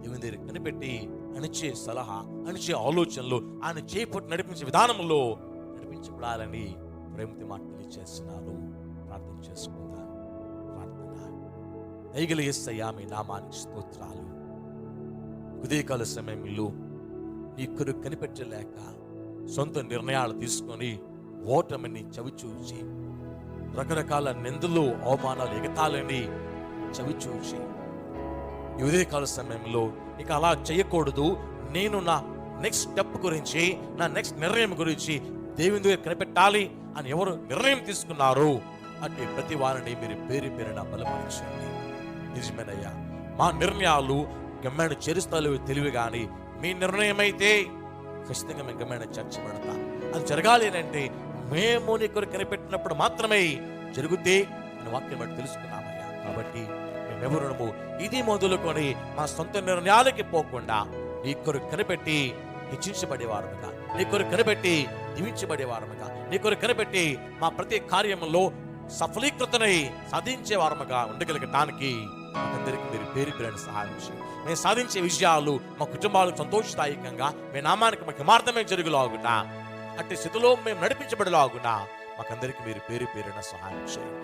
Speaker 1: దేవుని దగ్గర కనిపెట్టి అణిచే సలహా, అణిచే ఆలోచనలు, ఆయన చేపట్టి నడిపించే విధానంలో నడిపించబడాలని ప్రేమతో మాట తెలియజేస్తున్నాను. ప్రార్థన చేసుకుందాం. ప్రార్థన. దయగల యేసయ్యా, మీ నామానికి స్తోత్రాలు. ఉదయకాల సమయంలో నీ కొరకు కనిపెట్టలేక సొంత నిర్ణయాలు తీసుకొని ఓటమిని చవిచూచి, రకరకాల నిందలు, అవమానాలు, ఎగతాళని చవిచూచి, ఈ ఉదయకాల సమయంలో ఇక అలా చేయకూడదు, నేను నా నెక్స్ట్ స్టెప్ గురించి, నా నెక్స్ట్ నిర్ణయం గురించి దేవుని దగ్గర కనిపెట్టాలి అని ఎవరు నిర్ణయం తీసుకున్నారో అంటే ప్రతి వారిని మీరు పేరు పేరున బలపరచండి. నిజమేనయ్యా, మా నిర్ణయాలు గమ్యాన్ని చేరుస్తాలు తెలివి కానీ మీ నిర్ణయం అయితే ఖచ్చితంగా మేము గమ్యాన్ని చర్చబడతాం. అది జరగాలి అంటే మేము నీ కొరకు కనిపెట్టినప్పుడు మాత్రమే జరుగుతే అని వాక్యం బట్టి తెలుసుకున్నామయ్యా. కాబట్టి మేమెవరము ఇది మొదలుకొని మా సొంత నిర్ణయాలకి పోకుండా నీ కొరకు కనిపెట్టి హెచ్చించబడేవారముగా, నీ కొరకు కనిపెట్టి దీవించబడేవారముగా, నీ కొరకు కనిపెట్టి మా ప్రతి కార్యంలో సఫలీకృతనై సాధించేవారముగా ఉండగలగటానికి అందరికీ మీరు పేరు పేరుని సహాయం చేయండి. మేము సాధించే విషయాలు మా కుటుంబాలకు సంతోషదాయకంగా మీ నామానికి మాకు యథార్థమే జరుగులాగునా, అట్టి స్థితిలో మేము నడిపించబడలాగునా మాకందరికీ మీరు పేరు పేరున సహాయం చేయండి.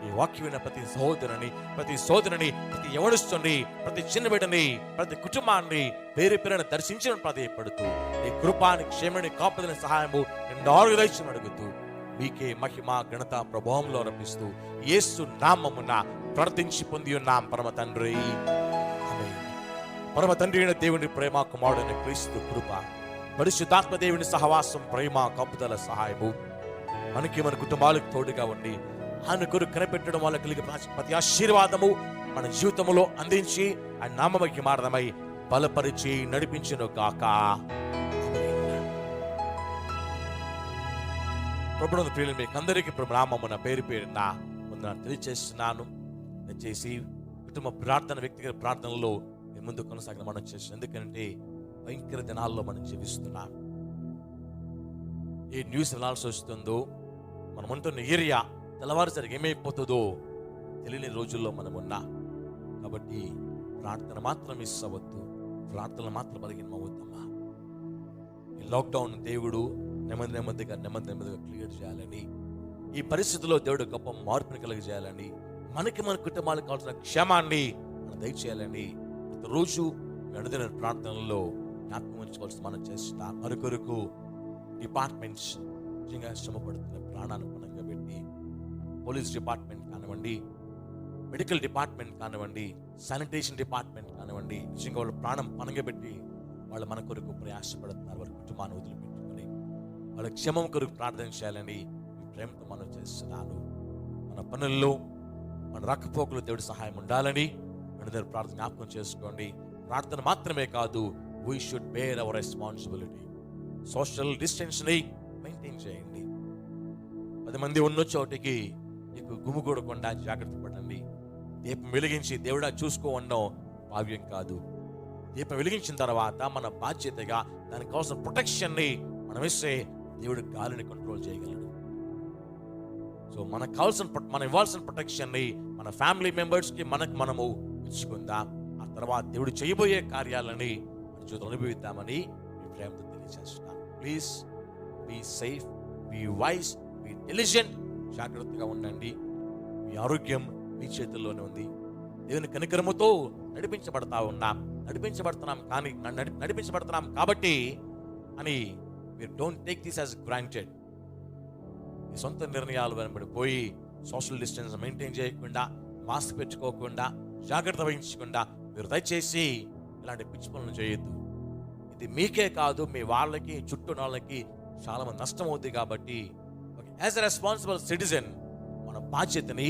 Speaker 1: ఈ వాక్యమైన ప్రతి సహోదరుని, ప్రతి సోదరుని, ప్రతి యవనస్తుని, ప్రతి చిన్న బిడ్డని, ప్రతి కుటుంబాన్ని పేరు పేరున దర్శించడం ప్రాధాన్యపడుతూ నీ కృపాని, క్షేమని, కాపుదలని సహాయము నిండారుగా దయచేయమని అడుగుతూ మీకే మహిమ, ఘనత, ప్రభావంలో అర్పిస్తూ యేసు నామమున ప్రార్థించి పొంది ఉన్నాం పరమ తండ్రి. ఆమేన్. పరమ తండ్రి అయిన దేవుని ప్రేమ, కుమారుడైన క్రీస్తు కృప, పరిశుద్ధాత్మ దేవుని సహవాసం, ప్రేమ, కాపుదల సహాయము మనకి, మన కుటుంబాలకు తోడుగా ఉండి ఆయన కొరకు కనిపెట్టడం వల్ల కలిగే ప్రతి ఆశీర్వాదము మన జీవితంలో అందించి ఆయన నామముకి మారదమై బలపరిచి నడిపించును గాక. ప్రభువుని ప్రియులు మీకు అందరికీ నామమున పేరు పేరున వందనాలు తెలియజేస్తున్నాను. దయచేసి కుటుంబ ప్రార్థన, వ్యక్తిగత ప్రార్థనలో మేము ముందు కొనసాగిన మనం చేస్తాం. ఎందుకంటే భయంకర దినాల్లో మనం జీవిస్తున్నాం. ఏ న్యూస్ వినాల్సి వస్తుందో, మనం ఉంటున్న ఏరియా తెల్లవారుసరికి ఏమైపోతుందో తెలియని రోజుల్లో మనం ఉన్నాం. కాబట్టి ప్రార్థన మాత్రం మిస్ అవ్వద్దు, ప్రార్థనలు మాత్రం బలహీనమవుతామా. ఈ లాక్డౌన్ దేవుడు నెమ్మదిగా క్లియర్ చేయాలని, ఈ పరిస్థితుల్లో దేవుడు గొప్ప మార్పుని కలిగజేయాలని, మన కుటుంబాలకు కావాల్సిన క్షేమాన్ని మనం దయచేయాలని ప్రతిరోజు అనుదిన ప్రార్థనలో జ్ఞాపకం ఉంచుకోవాల్సి మనం చేస్తాం. మరొకరకు డిపార్ట్మెంట్స్ నిజంగా శ్రమపడుతున్న ప్రాణాన్ని పణంగా పెట్టి, పోలీస్ డిపార్ట్మెంట్ కానివ్వండి, మెడికల్ డిపార్ట్మెంట్ కానివ్వండి, శానిటేషన్ డిపార్ట్మెంట్ కానివ్వండి, నిజంగా వాళ్ళు ప్రాణం పణంగా పెట్టి వాళ్ళు మన కొరకు ప్రయాసపడుతున్నారు. వారి కుటుంబాన్ని వదిలిపెట్టుకొని వాళ్ళ క్షేమం కొరకు ప్రార్థన చేయాలని ఈ ప్రేమతో మనం చేస్తున్నాను. మన పనుల్లో, మన రాకపోకలు దేవుడి సహాయం ఉండాలని అందరూ ప్రార్థన జ్ఞాపకం చేసుకోండి. ప్రార్థన మాత్రమే కాదు, we should bear our responsibility. Social డిస్టెన్స్ని మెయింటైన్ చేయండి. 10 మంది ఉన్న చోటికి నీకు గుమిగూడకుండా జాగ్రత్త పడండి. దీపం వెలిగించి దేవుడా చూసుకో అనడం భావ్యం కాదు. దీపం వెలిగించిన తర్వాత మన బాధ్యతగా దానికి కావాల్సిన ప్రొటెక్షన్ని మనం ఇస్తే దేవుడు గాలిని కంట్రోల్ చేయగలడు. సో మనం ఇవ్వాల్సిన ప్రొటెక్షన్ని మన ఫ్యామిలీ మెంబర్స్కి మనము ఇచ్చుకుందాం. ఆ తర్వాత దేవుడు చేయబోయే కార్యాలని మన జీవితంలో అనుభవిద్దామని మీ ప్రేమతో తెలియజేస్తున్నాను. Please be safe, be wise, be intelligent. జాగ్రత్తగా ఉండండి. మీ ఆరోగ్యం మీ చేతుల్లోనే ఉంది. దేవుని కనికరముతో నడిపించబడుతున్నాం కాబట్టి అని మీరు don't take this as granted. మీ సొంత నిర్ణయాలు వెంబడిపోయి సోషల్ డిస్టెన్స్ మెయింటైన్ చేయకుండా, మాస్క్ పెట్టుకోకుండా, జాగ్రత్త వహించకుండా మీరు దయచేసి ఇలాంటి పిచ్చి పనులు చేయొద్దు. ఇది మీకే కాదు, మీ వాళ్ళకి, చుట్టూ వాళ్ళకి చాలా మంది నష్టం అవుతుంది. కాబట్టి యాజ్ ఎ రెస్పాన్సిబుల్ సిటిజన్ మన బాధ్యతని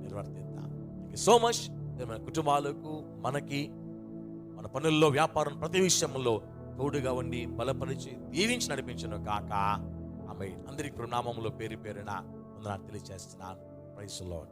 Speaker 1: నిర్వర్తిద్దాం. So much. మన కుటుంబాలకు, మనకి, మన పనుల్లో, వ్యాపారం, ప్రతి విషయంలో తోడుగా ఉండి బలపరిచి దీవించి నడిపించను కాక. ఆమె అందరికి నామములో పేరు పేరున వందనాలు తెలియజేస్తున్నాను. Praise the lord.